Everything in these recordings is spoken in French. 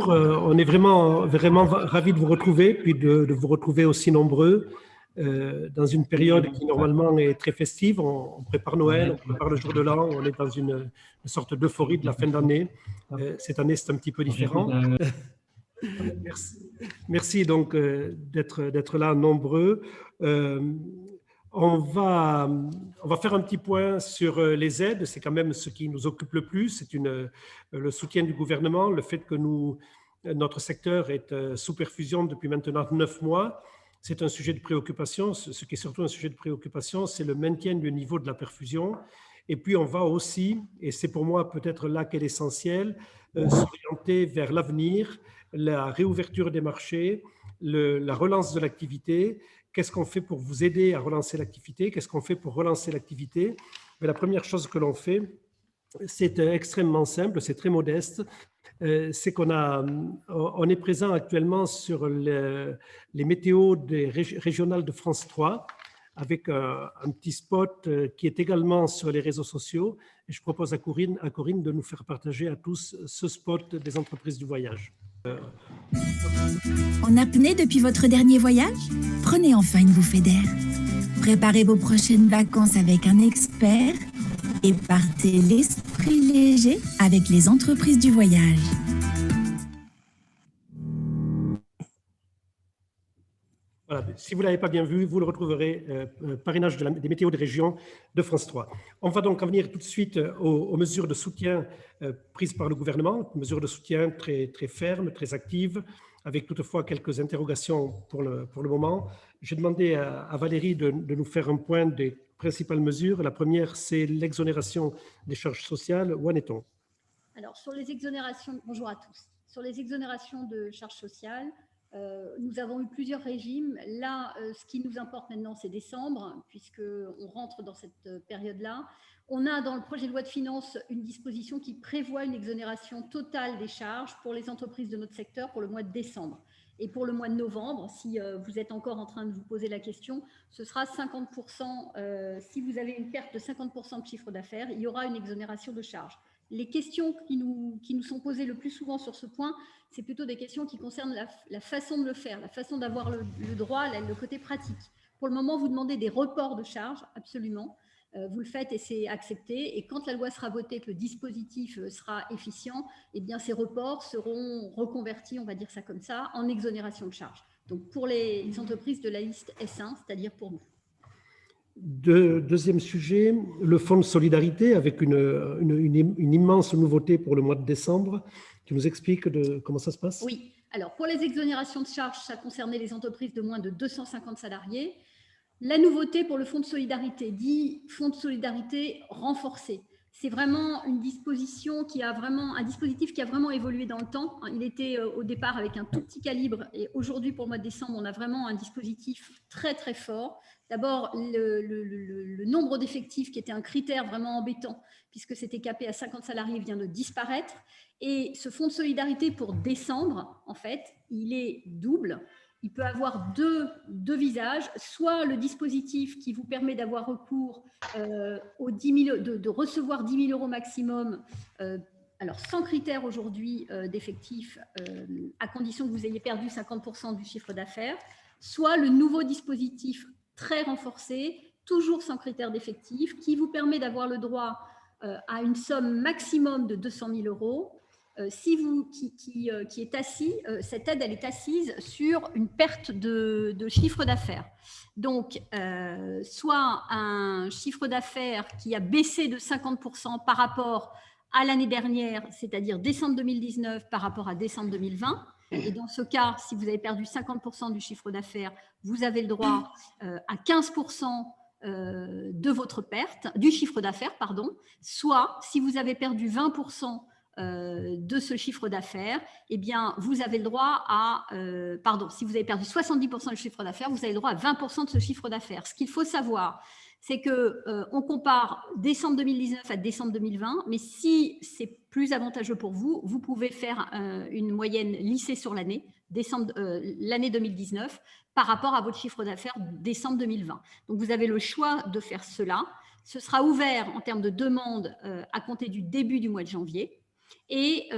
bonjour, on est vraiment ravis de vous retrouver, puis de vous retrouver aussi nombreux dans une période qui normalement est très festive. On prépare Noël, on prépare le jour de l'an, on est dans une sorte d'euphorie de la fin d'année. Cette année, c'est un petit peu différent. Merci donc d'être là nombreux. On va faire un petit point sur les aides. C'est quand même ce qui nous occupe le plus. C'est le soutien du gouvernement, le fait que notre secteur est sous perfusion depuis maintenant 9 mois. C'est un sujet de préoccupation. Ce qui est surtout un sujet de préoccupation, c'est le maintien du niveau de la perfusion. Et puis, on va aussi, et c'est pour moi peut-être là qu'est l'essentiel, s'orienter vers l'avenir, la réouverture des marchés, la relance de l'activité. Qu'est-ce qu'on fait pour vous aider à relancer l'activité? Qu'est-ce qu'on fait pour relancer l'activité? La première chose que l'on fait, c'est extrêmement simple, c'est très modeste. C'est on est présent actuellement sur les météos régionales de France 3 avec un petit spot qui est également sur les réseaux sociaux. Et je propose à Corinne de nous faire partager à tous ce spot des entreprises du voyage. En apnée depuis votre dernier voyage? Prenez enfin une bouffée d'air. Préparez vos prochaines vacances avec un expert et partez l'esprit léger avec les entreprises du voyage. Voilà, si vous ne l'avez pas bien vu, vous le retrouverez, parrainage des météos des régions de France 3. On va donc en venir tout de suite aux mesures de soutien prises par le gouvernement, mesures de soutien très, très fermes, très actives, avec toutefois quelques interrogations pour le moment. J'ai demandé à Valérie de nous faire un point des principales mesures. La première, c'est l'exonération des charges sociales. Où en est-on? Alors, sur les exonérations, bonjour à tous. Sur les exonérations de charges sociales, nous avons eu plusieurs régimes. Là, ce qui nous importe maintenant, c'est décembre, puisqu'on rentre dans cette période-là. On a dans le projet de loi de finances une disposition qui prévoit une exonération totale des charges pour les entreprises de notre secteur pour le mois de décembre. Et pour le mois de novembre, si vous êtes encore en train de vous poser la question, ce sera 50%. Si vous avez une perte de 50% de chiffre d'affaires, il y aura une exonération de charges. Les questions qui nous sont posées le plus souvent sur ce point, c'est plutôt des questions qui concernent la façon de le faire, la façon d'avoir le droit, le côté pratique. Pour le moment, vous demandez des reports de charges, absolument. Vous le faites et c'est accepté. Et quand la loi sera votée, que le dispositif sera efficient, eh bien, ces reports seront reconvertis, on va dire ça comme ça, en exonération de charges. Donc, pour les entreprises de la liste S1, c'est-à-dire pour nous. Deuxième sujet, le fonds de solidarité avec une immense nouveauté pour le mois de décembre. Tu nous expliques comment ça se passe? Oui. Alors, pour les exonérations de charges, ça concernait les entreprises de moins de 250 salariés. La nouveauté pour le fonds de solidarité, dit fonds de solidarité renforcé. C'est vraiment une disposition un dispositif qui a vraiment évolué dans le temps. Il était au départ avec un tout petit calibre et aujourd'hui, pour le mois de décembre, on a vraiment un dispositif très, très fort. D'abord, le nombre d'effectifs qui était un critère vraiment embêtant puisque c'était capé à 50 salariés vient de disparaître. Et ce fonds de solidarité pour décembre, en fait, il est double. Il peut avoir deux visages, soit le dispositif qui vous permet d'avoir recours aux 10 000, de recevoir 10 000 € maximum, alors sans critère aujourd'hui d'effectif, à condition que vous ayez perdu 50% du chiffre d'affaires, soit le nouveau dispositif très renforcé, toujours sans critère d'effectif, qui vous permet d'avoir le droit à une somme maximum de 200 000 €. Qui est assis, cette aide, elle est assise sur une perte de chiffre d'affaires. Donc, soit un chiffre d'affaires qui a baissé de 50% par rapport à l'année dernière, c'est-à-dire décembre 2019 par rapport à décembre 2020. Et dans ce cas, si vous avez perdu 50% du chiffre d'affaires, vous avez le droit à 15% de votre perte, du chiffre d'affaires, pardon. Soit, si vous avez perdu 20% de ce chiffre d'affaires, eh bien, vous avez le droit à, si vous avez perdu 70% du chiffre d'affaires, vous avez le droit à 20% de ce chiffre d'affaires. Ce qu'il faut savoir, c'est qu'on compare décembre 2019 à décembre 2020, mais si c'est plus avantageux pour vous, vous pouvez faire une moyenne lissée sur l'année, l'année 2019, par rapport à votre chiffre d'affaires décembre 2020. Donc, vous avez le choix de faire cela. Ce sera ouvert en termes de demande à compter du début du mois de janvier. Et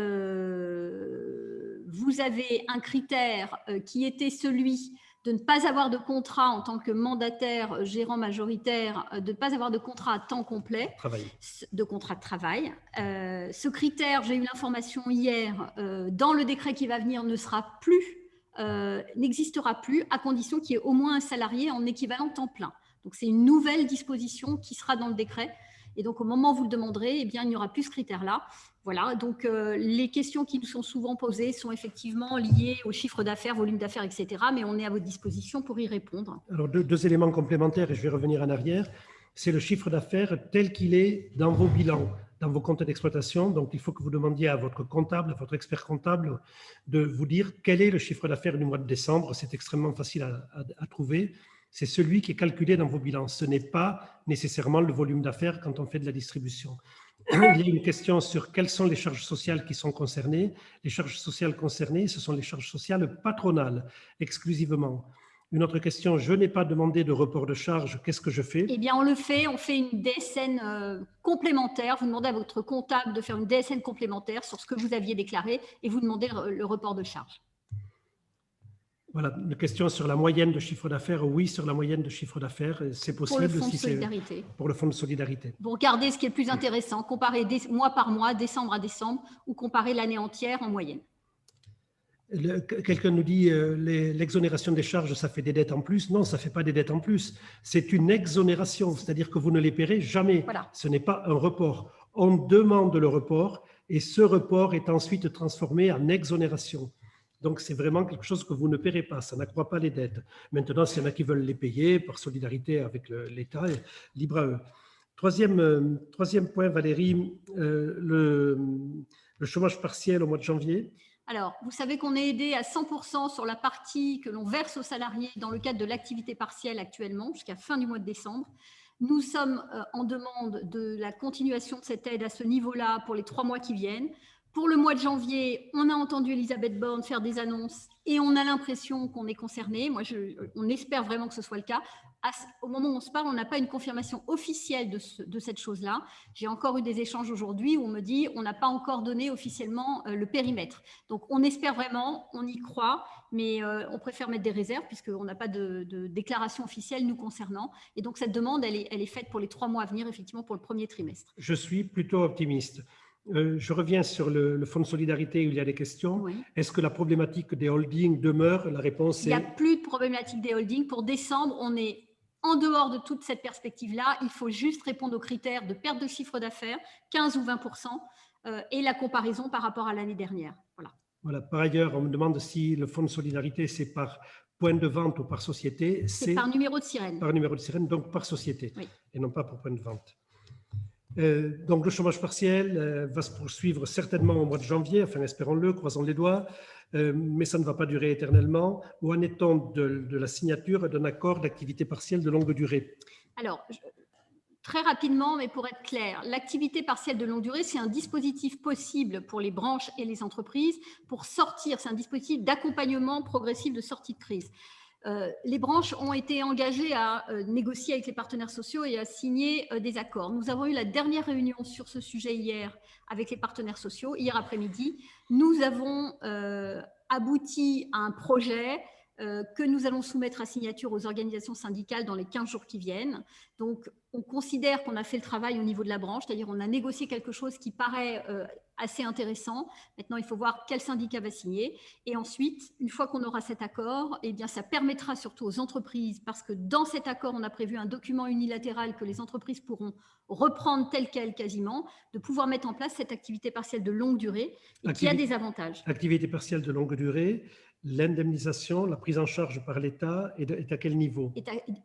vous avez un critère qui était celui de ne pas avoir de contrat en tant que mandataire gérant majoritaire, de ne pas avoir de contrat à temps complet, de contrat de travail. Ce critère, j'ai eu l'information hier, dans le décret qui va venir, n'existera plus, à condition qu'il y ait au moins un salarié en équivalent temps plein. Donc, c'est une nouvelle disposition qui sera dans le décret. Et donc, au moment où vous le demanderez, eh bien, il n'y aura plus ce critère-là. Voilà, donc les questions qui nous sont souvent posées sont effectivement liées au chiffre d'affaires, volume d'affaires, etc. Mais on est à votre disposition pour y répondre. Alors, deux éléments complémentaires, et je vais revenir en arrière. C'est le chiffre d'affaires tel qu'il est dans vos bilans, dans vos comptes d'exploitation. Donc, il faut que vous demandiez à votre comptable, à votre expert comptable, de vous dire quel est le chiffre d'affaires du mois de décembre. C'est extrêmement facile à trouver. C'est celui qui est calculé dans vos bilans. Ce n'est pas nécessairement le volume d'affaires quand on fait de la distribution. Il y a une question sur quelles sont les charges sociales qui sont concernées. Les charges sociales concernées, ce sont les charges sociales patronales, exclusivement. Une autre question, je n'ai pas demandé de report de charges, qu'est-ce que je fais? Eh bien, on fait une DSN complémentaire. Vous demandez à votre comptable de faire une DSN complémentaire sur ce que vous aviez déclaré et vous demandez le report de charges. Voilà, une question sur la moyenne de chiffre d'affaires. Oui, sur la moyenne de chiffre d'affaires, c'est possible. Pour le fonds de solidarité. Pour le fonds de solidarité. Vous regardez ce qui est le plus intéressant, comparer mois par mois, décembre à décembre, ou comparer l'année entière en moyenne. Quelqu'un nous dit l'exonération des charges, ça fait des dettes en plus. Non, ça ne fait pas des dettes en plus. C'est une exonération, c'est-à-dire que vous ne les paierez jamais. Voilà. Ce n'est pas un report. On demande le report et ce report est ensuite transformé en exonération. Donc, c'est vraiment quelque chose que vous ne paierez pas. Ça n'accroît pas les dettes. Maintenant, s'il y en a qui veulent les payer par solidarité avec l'État, libre à eux. Troisième point, Valérie, le chômage partiel au mois de janvier. Alors, vous savez qu'on est aidé à 100% sur la partie que l'on verse aux salariés dans le cadre de l'activité partielle actuellement, jusqu'à fin du mois de décembre. Nous sommes en demande de la continuation de cette aide à ce niveau-là pour les 3 mois qui viennent. Pour le mois de janvier, on a entendu Elisabeth Borne faire des annonces et on a l'impression qu'on est concerné. On espère vraiment que ce soit le cas. Au moment où on se parle, on n'a pas une confirmation officielle de cette chose-là. J'ai encore eu des échanges aujourd'hui où on me dit on n'a pas encore donné officiellement le périmètre. Donc, on espère vraiment, on y croit, mais on préfère mettre des réserves puisqu'on n'a pas de déclaration officielle nous concernant. Et donc, cette demande, elle est faite pour les 3 mois à venir, effectivement, pour le premier trimestre. Je suis plutôt optimiste. Je reviens sur le fonds de solidarité où il y a des questions. Oui. Est-ce que la problématique des holdings demeure? La réponse est… Il n'y a plus de problématique des holdings. Pour décembre, on est en dehors de toute cette perspective-là. Il faut juste répondre aux critères de perte de chiffre d'affaires, 15 ou 20%, et la comparaison par rapport à l'année dernière. Voilà. Par ailleurs, on me demande si le fonds de solidarité, c'est par point de vente ou par société. C'est par numéro de sirène. Par numéro de sirène, donc par société, oui. Et non pas pour point de vente. Donc, le chômage partiel va se poursuivre certainement au mois de janvier, enfin, espérons-le, croisons les doigts, mais ça ne va pas durer éternellement. Où en est-on de la signature d'un accord d'activité partielle de longue durée? Alors, très rapidement, mais pour être clair, l'activité partielle de longue durée, c'est un dispositif possible pour les branches et les entreprises pour sortir, c'est un dispositif d'accompagnement progressif de sortie de crise. Les branches ont été engagées à négocier avec les partenaires sociaux et à signer des accords. Nous avons eu la dernière réunion sur ce sujet hier avec les partenaires sociaux, hier après-midi. Nous avons abouti à un projet que nous allons soumettre à signature aux organisations syndicales dans les 15 jours qui viennent. Donc, on considère qu'on a fait le travail au niveau de la branche, c'est-à-dire on a négocié quelque chose qui paraît assez intéressant. Maintenant, il faut voir quel syndicat va signer. Et ensuite, une fois qu'on aura cet accord, eh bien, ça permettra surtout aux entreprises, parce que dans cet accord, on a prévu un document unilatéral que les entreprises pourront reprendre tel quel quasiment, de pouvoir mettre en place cette activité partielle de longue durée et qui a des avantages. Activité partielle de longue durée, l'indemnisation, la prise en charge par l'État est à quel niveau?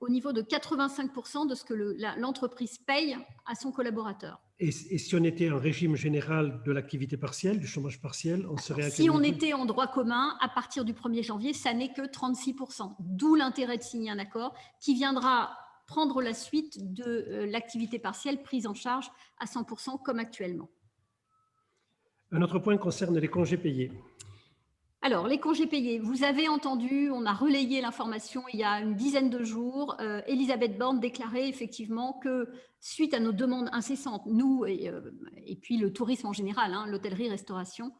Au niveau de 85% de ce que l'entreprise paye à son collaborateur. Et si on était en régime général de l'activité partielle, du chômage partiel, on serait à quel niveau? Si on était en droit commun, à partir du 1er janvier, ça n'est que 36%. D'où l'intérêt de signer un accord qui viendra prendre la suite de l'activité partielle prise en charge à 100% comme actuellement. Un autre point concerne les congés payés. Alors, les congés payés, vous avez entendu, on a relayé l'information il y a une dizaine de jours. Elisabeth Borne déclarait effectivement que suite à nos demandes incessantes, nous et puis le tourisme en général, l'hôtellerie-restauration,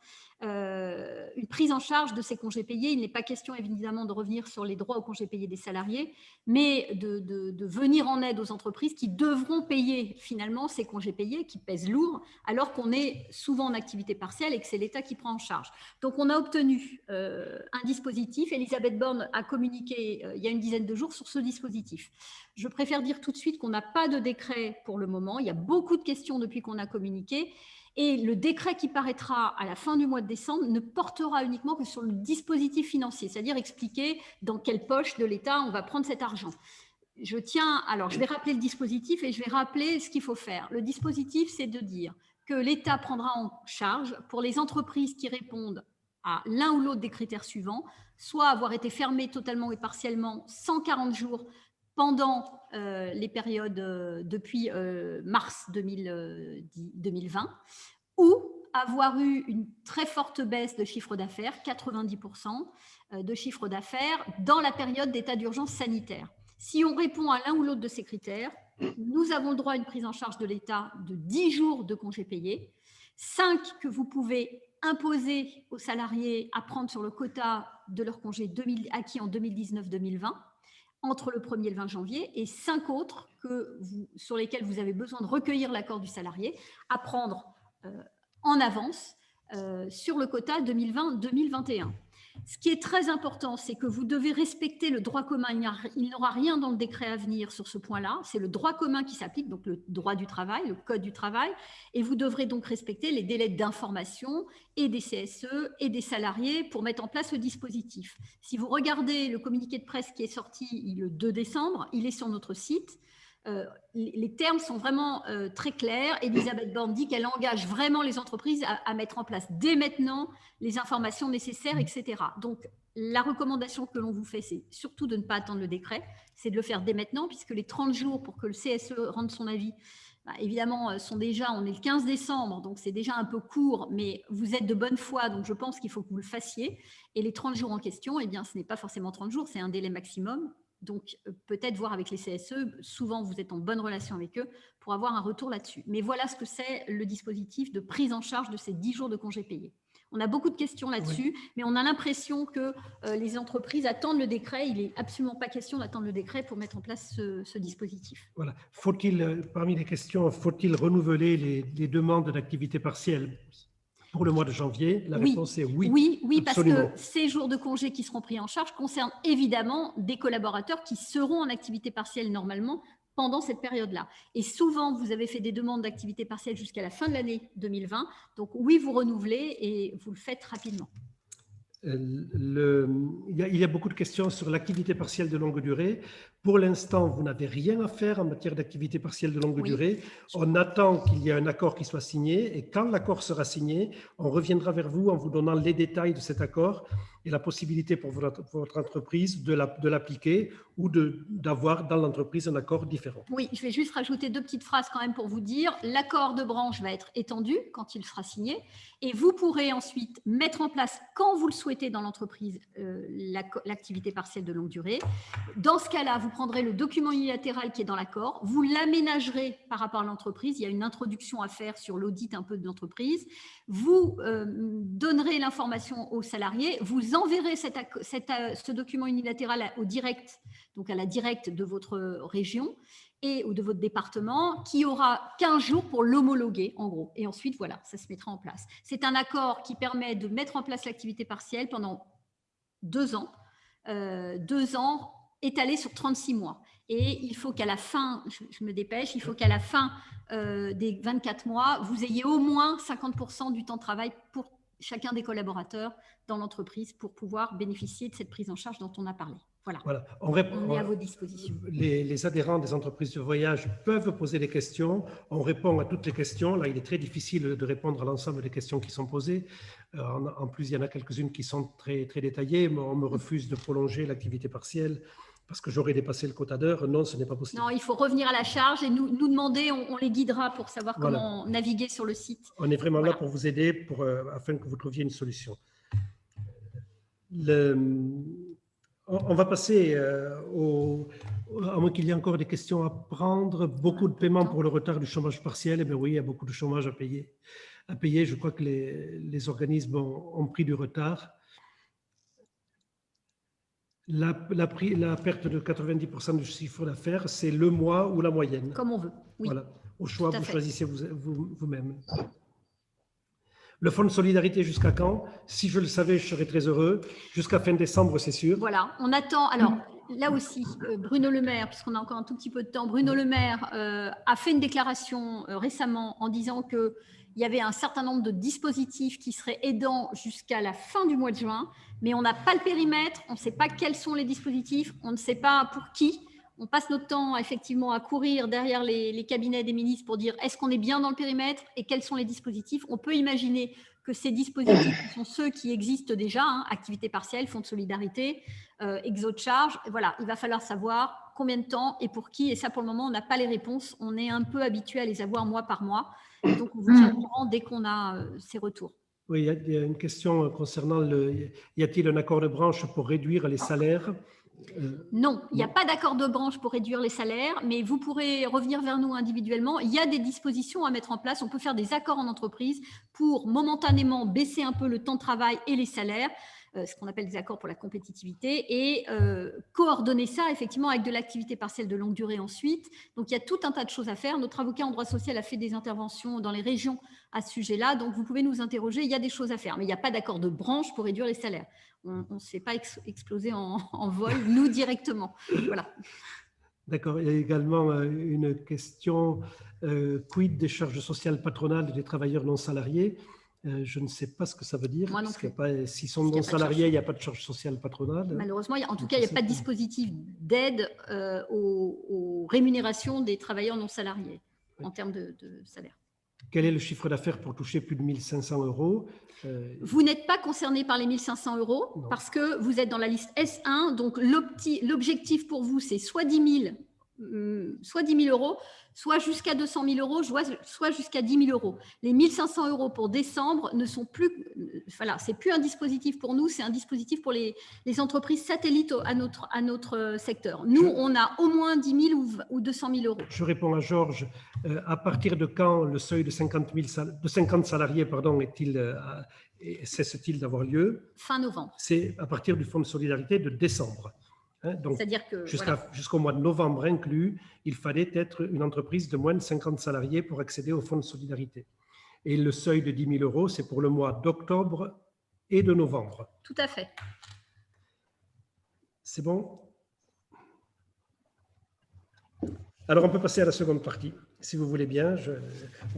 une prise en charge de ces congés payés. Il n'est pas question évidemment de revenir sur les droits aux congés payés des salariés, mais de venir en aide aux entreprises qui devront payer finalement ces congés payés qui pèsent lourd alors qu'on est souvent en activité partielle et que c'est l'État qui prend en charge. Donc on a obtenu un dispositif. Elisabeth Borne a communiqué il y a une dizaine de jours sur ce dispositif. Je préfère dire tout de suite qu'on n'a pas de décret pour le moment. Il y a beaucoup de questions depuis qu'on a communiqué. Et le décret qui paraîtra à la fin du mois de décembre ne portera uniquement que sur le dispositif financier, c'est-à-dire expliquer dans quelle poche de l'État on va prendre cet argent. Je vais rappeler le dispositif et je vais rappeler ce qu'il faut faire. Le dispositif, c'est de dire que l'État prendra en charge pour les entreprises qui répondent à l'un ou l'autre des critères suivants, soit avoir été fermées totalement et partiellement 140 jours pendant les périodes depuis mars 2020, ou avoir eu une très forte baisse de chiffre d'affaires, 90% de chiffre d'affaires, dans la période d'état d'urgence sanitaire. Si on répond à l'un ou l'autre de ces critères, nous avons le droit à une prise en charge de l'État de 10 jours de congés payés, 5 que vous pouvez imposer aux salariés à prendre sur le quota de leurs congés acquis en 2019-2020, entre le 1er et le 20 janvier, et 5 autres sur lesquels vous avez besoin de recueillir l'accord du salarié à prendre en avance sur le quota 2020-2021. Ce qui est très important, c'est que vous devez respecter le droit commun. Il n'y aura rien dans le décret à venir sur ce point-là. C'est le droit commun qui s'applique, donc le droit du travail, le code du travail, et vous devrez donc respecter les délais d'information et des CSE et des salariés pour mettre en place le dispositif. Si vous regardez le communiqué de presse qui est sorti le 2 décembre, il est sur notre site. Les termes sont vraiment très clairs. Elisabeth Borne dit qu'elle engage vraiment les entreprises à mettre en place dès maintenant les informations nécessaires, etc. Donc, la recommandation que l'on vous fait, c'est surtout de ne pas attendre le décret, c'est de le faire dès maintenant, puisque les 30 jours pour que le CSE rende son avis, évidemment, on est le 15 décembre, donc c'est déjà un peu court, mais vous êtes de bonne foi, donc je pense qu'il faut que vous le fassiez. Et les 30 jours en question, eh bien, ce n'est pas forcément 30 jours, c'est un délai maximum. Donc, peut-être voir avec les CSE, souvent vous êtes en bonne relation avec eux pour avoir un retour là-dessus. Mais voilà ce que c'est le dispositif de prise en charge de ces 10 jours de congés payés. On a beaucoup de questions là-dessus, oui, mais on a l'impression que les entreprises attendent le décret. Il n'est absolument pas question d'attendre le décret pour mettre en place ce dispositif. Voilà. Parmi les questions, faut-il renouveler les demandes d'activité partielle pour le mois de janvier? La réponse est oui. Oui, parce que ces jours de congé qui seront pris en charge concernent évidemment des collaborateurs qui seront en activité partielle normalement pendant cette période-là. Et souvent, vous avez fait des demandes d'activité partielle jusqu'à la fin de l'année 2020. Donc oui, vous renouvelez et vous le faites rapidement. Il y a beaucoup de questions sur l'activité partielle de longue durée. Pour l'instant, vous n'avez rien à faire en matière d'activité partielle de longue durée. On attend qu'il y ait un accord qui soit signé et quand l'accord sera signé, on reviendra vers vous en vous donnant les détails de cet accord et la possibilité pour votre entreprise de l'appliquer ou d'avoir dans l'entreprise un accord différent. Oui, je vais juste rajouter 2 petites phrases quand même pour vous dire. L'accord de branche va être étendu quand il sera signé et vous pourrez ensuite mettre en place, quand vous le souhaitez dans l'entreprise, l'activité partielle de longue durée. Dans ce cas-là, vous prendrez le document unilatéral qui est dans l'accord, vous l'aménagerez par rapport à l'entreprise, il y a une introduction à faire sur l'audit un peu de l'entreprise, vous donnerez l'information aux salariés, vous enverrez ce document unilatéral au direct, donc à la directe de votre région ou de votre département, qui aura 15 jours pour l'homologuer, en gros. Et ensuite, voilà, ça se mettra en place. C'est un accord qui permet de mettre en place l'activité partielle pendant 2 ans. 2 ans étalés sur 36 mois. Et il faut qu'à la fin, je me dépêche, il faut qu'à la fin des 24 mois, vous ayez au moins 50% du temps de travail pour chacun des collaborateurs dans l'entreprise pour pouvoir bénéficier de cette prise en charge dont on a parlé. Voilà. On est à vos dispositions. Les adhérents des entreprises de voyage peuvent poser des questions. On répond à toutes les questions. Là, il est très difficile de répondre à l'ensemble des questions qui sont posées. En plus, il y en a quelques-unes qui sont très, très détaillées. Mais on me refuse de prolonger l'activité partielle parce que j'aurais dépassé le quota d'heures. Non, ce n'est pas possible. Non, il faut revenir à la charge et nous demander, on les guidera pour savoir comment naviguer sur le site. On est vraiment là pour vous aider afin que vous trouviez une solution. On va passer à moins qu'il y ait encore des questions à prendre. Beaucoup de paiements pour le retard du chômage partiel. Eh bien oui, il y a beaucoup de chômage à payer. à payer. Je crois que les organismes ont pris du retard. La perte de 90% du chiffre d'affaires, c'est le mois ou la moyenne. Comme on veut, oui. Voilà. Au choix, Tout à vous fait. choisissez vous-même. Le fonds de solidarité, jusqu'à quand? Si je le savais, je serais très heureux. Jusqu'à fin décembre, c'est sûr. Voilà, on attend. Alors, là aussi, Bruno Le Maire, puisqu'on a encore un tout petit peu de temps, Bruno Le Maire a fait une déclaration récemment en disant qu'il y avait un certain nombre de dispositifs qui seraient aidants jusqu'à la fin du mois de juin, mais on n'a pas le périmètre, on ne sait pas quels sont les dispositifs, on ne sait pas pour qui. On passe notre temps effectivement à courir derrière les cabinets des ministres pour dire est-ce qu'on est bien dans le périmètre et quels sont les dispositifs. On peut imaginer que ces dispositifs sont ceux qui existent déjà, hein, activité partielle, fonds de solidarité, exo de charge. Voilà, il va falloir savoir combien de temps et pour qui. Et ça, pour le moment, on n'a pas les réponses. On est un peu habitué à les avoir mois par mois. Et donc, on vous tient au courant dès qu'on a ces retours. Oui, il y a une question concernant y a-t-il un accord de branche pour réduire les salaires? Non, il n'y a pas d'accord de branche pour réduire les salaires, mais vous pourrez revenir vers nous individuellement. Il y a des dispositions à mettre en place. On peut faire des accords en entreprise pour momentanément baisser un peu le temps de travail et les salaires, ce qu'on appelle des accords pour la compétitivité, et coordonner ça effectivement avec de l'activité partielle de longue durée ensuite. Donc, il y a tout un tas de choses à faire. Notre avocat en droit social a fait des interventions dans les régions à ce sujet-là. Donc, vous pouvez nous interroger. Il y a des choses à faire, mais il n'y a pas d'accord de branche pour réduire les salaires. On ne se fait pas exploser en vol, nous directement. Voilà. D'accord. Il y a également une question, quid des charges sociales patronales des travailleurs non salariés? Je ne sais pas ce que ça veut dire. Moi non plus. S'ils sont non salariés, il n'y a pas de charge sociale patronale. Malheureusement, en tout cas, il n'y a pas de dispositif d'aide aux rémunérations des travailleurs non salariés en termes de salaire. Quel est le chiffre d'affaires pour toucher plus de 1 500 euros? Vous n'êtes pas concerné par les 1 500 euros Non. parce que vous êtes dans la liste S1. Donc, l'objectif pour vous, c'est soit 10 000 euros, soit jusqu'à 200 000 euros, soit jusqu'à 10 000 euros. Les 1 500 euros pour décembre ne sont plus, voilà, c'est plus un dispositif pour nous, c'est un dispositif pour les entreprises satellites à notre secteur. Nous, on a au moins 10 000 ou 200 000 euros. Je réponds à Georges. À partir de quand le seuil de 50 salariés cesse-t-il d'avoir lieu? Fin novembre. C'est à partir du fonds de solidarité de décembre. Donc, c'est-à-dire que jusqu'au mois de novembre inclus, il fallait être une entreprise de moins de 50 salariés pour accéder au fonds de solidarité. Et le seuil de 10 000 euros, c'est pour le mois d'octobre et de novembre. Tout à fait. C'est bon? Alors, on peut passer à la seconde partie, si vous voulez bien.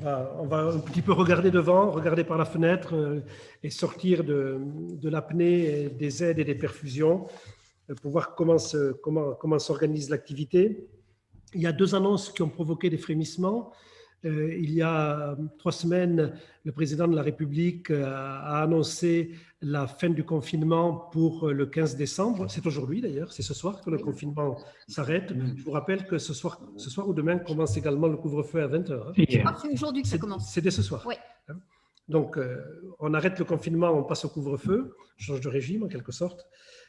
On va un petit peu regarder devant, regarder par la fenêtre et sortir de l'apnée des aides et des perfusions, pour voir comment s'organise l'activité. Il y a deux annonces qui ont provoqué des frémissements. Il y a 3 semaines, le président de la République a annoncé la fin du confinement pour le 15 décembre. C'est aujourd'hui d'ailleurs, c'est ce soir que le confinement s'arrête. Je vous rappelle que ce soir ou demain commence également le couvre-feu à 20h. C'est aujourd'hui que ça commence. C'est dès ce soir. Oui. Donc, on arrête le confinement, on passe au couvre-feu, change de régime en quelque sorte.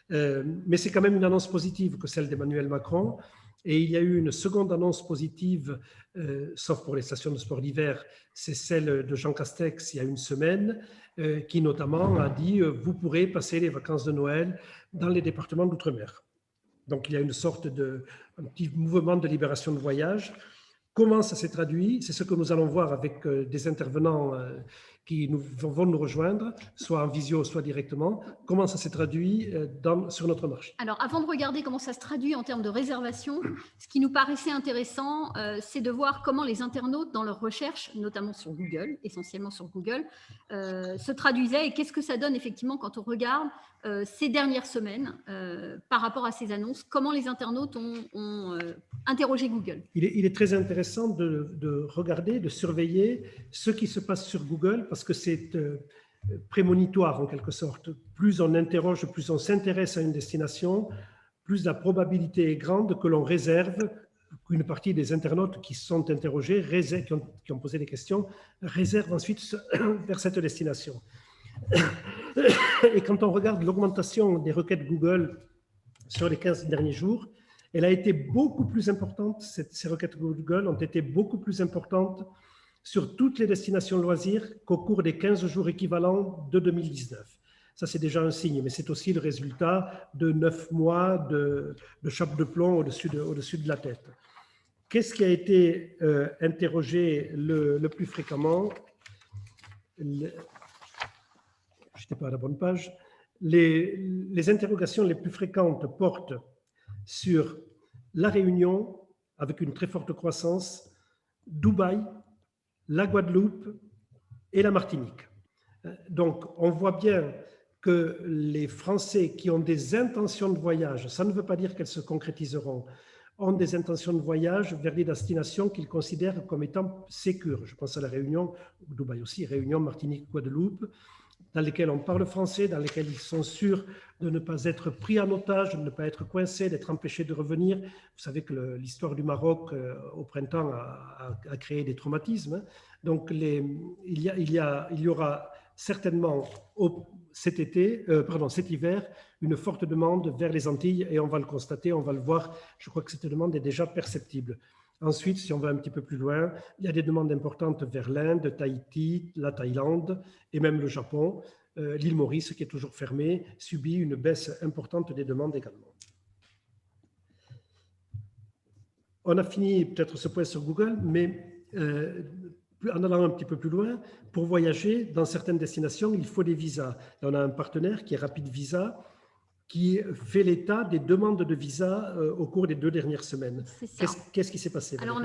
Mais c'est quand même une annonce positive que celle d'Emmanuel Macron. Et il y a eu une seconde annonce positive, sauf pour les stations de sport d'hiver, c'est celle de Jean Castex il y a une semaine, qui notamment a dit « Vous pourrez passer les vacances de Noël dans les départements d'outre-mer ». Donc, il y a une sorte un petit mouvement de libération de voyage. Comment ça s'est traduit? C'est ce que nous allons voir avec des intervenants qui vont nous rejoindre, soit en visio, soit directement. Comment ça s'est traduit sur notre marché? Alors, avant de regarder comment ça se traduit en termes de réservation, ce qui nous paraissait intéressant, c'est de voir comment les internautes, dans leurs recherches, notamment sur Google, essentiellement sur Google, se traduisaient et qu'est-ce que ça donne effectivement quand on regarde ces dernières semaines par rapport à ces annonces, comment les internautes ont interrogé Google. Il est très intéressant de regarder, de surveiller ce qui se passe sur Google parce que c'est prémonitoire en quelque sorte. Plus on interroge, plus on s'intéresse à une destination, plus la probabilité est grande que l'on réserve, qu'une partie des internautes qui sont interrogés, qui ont posé des questions, réservent ensuite vers cette destination. Et quand on regarde l'augmentation des requêtes Google sur les 15 derniers jours, elle a été beaucoup plus importante, ces requêtes Google ont été beaucoup plus importantes sur toutes les destinations loisirs qu'au cours des 15 jours équivalents de 2019. Ça, c'est déjà un signe, mais c'est aussi le résultat de 9 mois de chape de plomb au-dessus de la tête. Qu'est-ce qui a été interrogé le plus fréquemment? Je n'étais pas à la bonne page. Les interrogations les plus fréquentes portent sur la Réunion, avec une très forte croissance, Dubaï, la Guadeloupe et la Martinique. Donc, on voit bien que les Français qui ont des intentions de voyage, ça ne veut pas dire qu'elles se concrétiseront, ont des intentions de voyage vers des destinations qu'ils considèrent comme étant sécures. Je pense à la Réunion, Dubaï aussi, Réunion, Martinique, Guadeloupe, dans lesquelles on parle français, dans lesquelles ils sont sûrs de ne pas être pris en otage, de ne pas être coincés, d'être empêchés de revenir. Vous savez que l'histoire du Maroc au printemps a créé des traumatismes. Donc il y aura certainement cet hiver une forte demande vers les Antilles et on va le constater, on va le voir. Je crois que cette demande est déjà perceptible. Ensuite, si on va un petit peu plus loin, il y a des demandes importantes vers l'Inde, Tahiti, la Thaïlande et même le Japon. L'île Maurice, qui est toujours fermée, subit une baisse importante des demandes également. On a fini peut-être ce point sur Google, mais en allant un petit peu plus loin, pour voyager dans certaines destinations, il faut des visas. Là, on a un partenaire qui est Rapid Visa, qui fait l'état des demandes de visa au cours des 2 dernières semaines. Qu'est-ce qui s'est passé? Alors,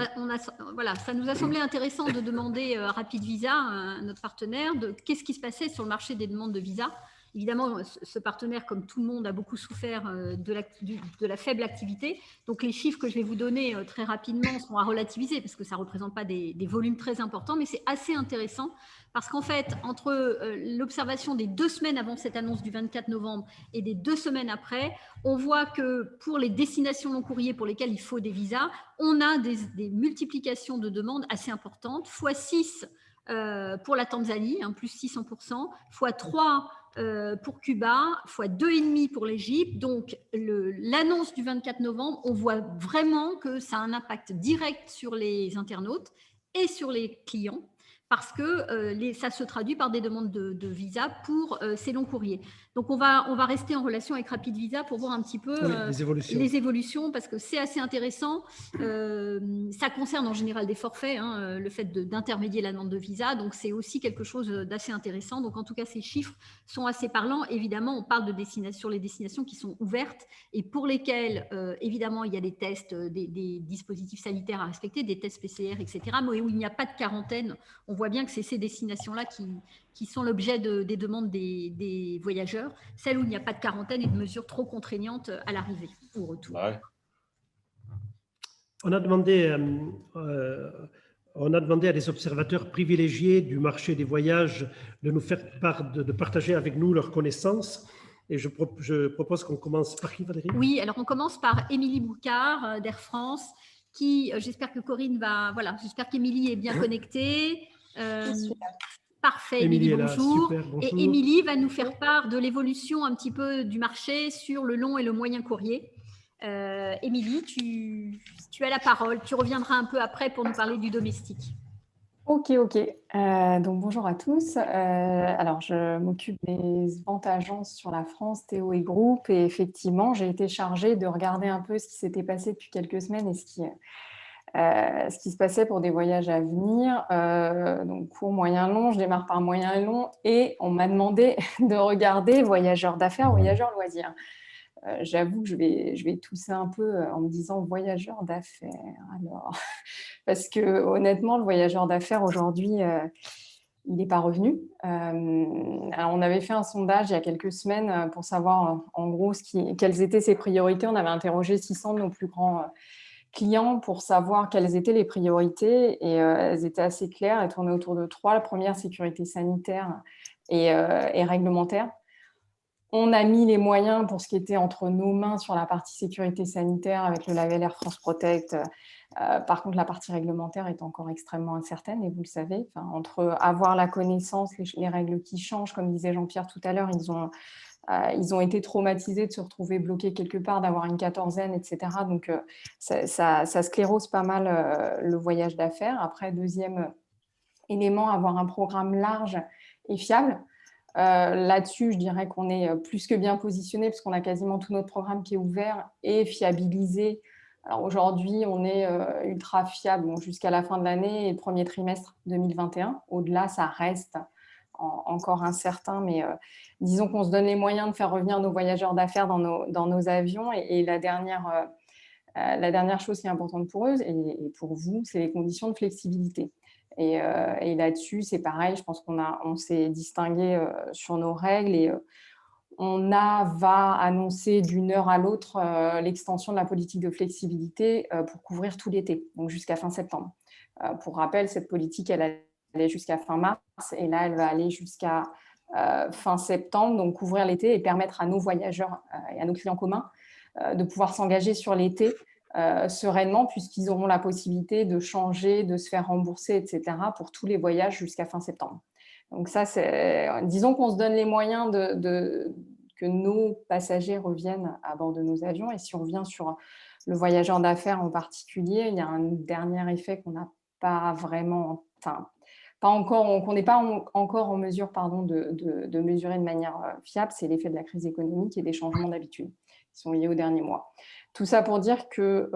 voilà, ça nous a semblé intéressant de demander à Rapid Visa, notre partenaire, qu'est-ce qui se passait sur le marché des demandes de visa. Évidemment, ce partenaire, comme tout le monde, a beaucoup souffert de la faible activité. Donc, les chiffres que je vais vous donner très rapidement sont à relativiser parce que ça ne représente pas des volumes très importants, mais c'est assez intéressant parce qu'en fait, entre l'observation des 2 semaines avant cette annonce du 24 novembre et des 2 semaines après, on voit que pour les destinations long courrier pour lesquelles il faut des visas, on a des multiplications de demandes assez importantes, x6 pour la Tanzanie, plus 600%, x3 pour Cuba, fois 2,5 pour l'Égypte. Donc, l'annonce du 24 novembre, on voit vraiment que ça a un impact direct sur les internautes et sur les clients parce que ça se traduit par des demandes de visa pour ces longs courriers. Donc, on va rester en relation avec Rapid Visa pour voir un petit peu les évolutions parce que c'est assez intéressant. Ça concerne en général des forfaits, le fait d'intermédier la demande de visa. Donc, c'est aussi quelque chose d'assez intéressant. Donc, en tout cas, ces chiffres sont assez parlants. Évidemment, on parle sur les destinations qui sont ouvertes et pour lesquelles, évidemment, il y a des tests, des dispositifs sanitaires à respecter, des tests PCR, etc. Mais où il n'y a pas de quarantaine. On voit bien que c'est ces destinations-là qui sont l'objet des demandes des voyageurs, celles où il n'y a pas de quarantaine et de mesures trop contraignantes à l'arrivée ou au retour. Ouais. On a demandé à des observateurs privilégiés du marché des voyages de nous faire part, de partager avec nous leurs connaissances. Et je propose qu'on commence par qui, Valérie? Oui, alors on commence par Émilie Boucard d'Air France, qui, j'espère que Corinne va... Voilà, j'espère qu'Émilie est bien connectée. Parfait, Émilie, bonjour. Super, bonjour. Et Émilie va nous faire part de l'évolution un petit peu du marché sur le long et le moyen courrier. Émilie, tu as la parole. Tu reviendras un peu après pour nous parler du domestique. Ok. Donc, bonjour à tous. Alors, je m'occupe des ventes agences sur la France, Théo et Groupe. Et effectivement, j'ai été chargée de regarder un peu ce qui s'était passé depuis quelques semaines et ce qui se passait pour des voyages à venir. Donc, court, moyen, long. Je démarre par moyen et long. Et on m'a demandé de regarder voyageurs d'affaires, voyageurs loisirs. J'avoue que je vais tousser un peu en me disant voyageur d'affaires. Alors, parce que honnêtement, le voyageur d'affaires aujourd'hui, il n'est pas revenu. Alors, on avait fait un sondage il y a quelques semaines pour savoir en gros quelles étaient ses priorités. On avait interrogé 600 de nos plus grands clients pour savoir quelles étaient les priorités et elles étaient assez claires. Elles tournaient autour de 3. La première, sécurité sanitaire et réglementaire. On a mis les moyens pour ce qui était entre nos mains sur la partie sécurité sanitaire avec le label Air France Protect. Par contre, la partie réglementaire est encore extrêmement incertaine et vous le savez. Entre avoir la connaissance, les règles qui changent, comme disait Jean-Pierre tout à l'heure, ils ont été traumatisés de se retrouver bloqués quelque part, d'avoir une quatorzaine, etc. Donc, ça sclérose pas mal le voyage d'affaires. Après, deuxième élément, avoir un programme large et fiable. Là-dessus, je dirais qu'on est plus que bien positionné parce qu'on a quasiment tout notre programme qui est ouvert et fiabilisé. Alors aujourd'hui, on est ultra fiable jusqu'à la fin de l'année et le premier trimestre 2021. Au-delà, ça reste encore incertain, mais disons qu'on se donne les moyens de faire revenir nos voyageurs d'affaires dans nos avions. Et la dernière chose qui est importante pour eux et pour vous, c'est les conditions de flexibilité. Et là-dessus, c'est pareil, je pense qu'on s'est distingué sur nos règles et va annoncer d'une heure à l'autre l'extension de la politique de flexibilité pour couvrir tout l'été, donc jusqu'à fin septembre. Pour rappel, cette politique, elle allait jusqu'à fin mars et là, elle va aller jusqu'à fin septembre, donc couvrir l'été et permettre à nos voyageurs et à nos clients communs de pouvoir s'engager sur l'été sereinement, puisqu'ils auront la possibilité de changer, de se faire rembourser, etc. pour tous les voyages jusqu'à fin septembre. Donc ça, disons qu'on se donne les moyens que nos passagers reviennent à bord de nos avions. Et si on revient sur le voyageur d'affaires en particulier, il y a un dernier effet qu'on n'a pas vraiment, qu'on n'est pas encore en mesure de mesurer de manière fiable, c'est l'effet de la crise économique et des changements d'habitude qui sont liés aux derniers mois. Tout ça pour dire que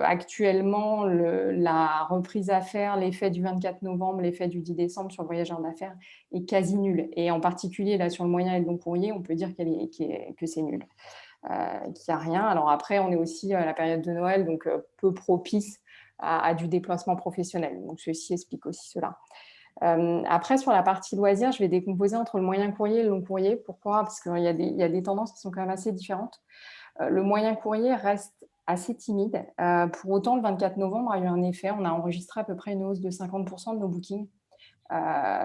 actuellement, la reprise à faire, l'effet du 24 novembre, l'effet du 10 décembre sur le voyageur d'affaires est quasi nul. Et en particulier, là, sur le moyen et le long courrier, on peut dire que c'est nul, qu'il n'y a rien. Alors après, on est aussi à la période de Noël, donc peu propice à du déplacement professionnel. Donc ceci explique aussi cela. Après, sur la partie loisirs, je vais décomposer entre le moyen courrier et le long courrier. Pourquoi? Parce qu'il y a des tendances qui sont quand même assez différentes. Le moyen courrier reste assez timide. Pour autant, le 24 novembre a eu un effet. On a enregistré à peu près une hausse de 50% de nos bookings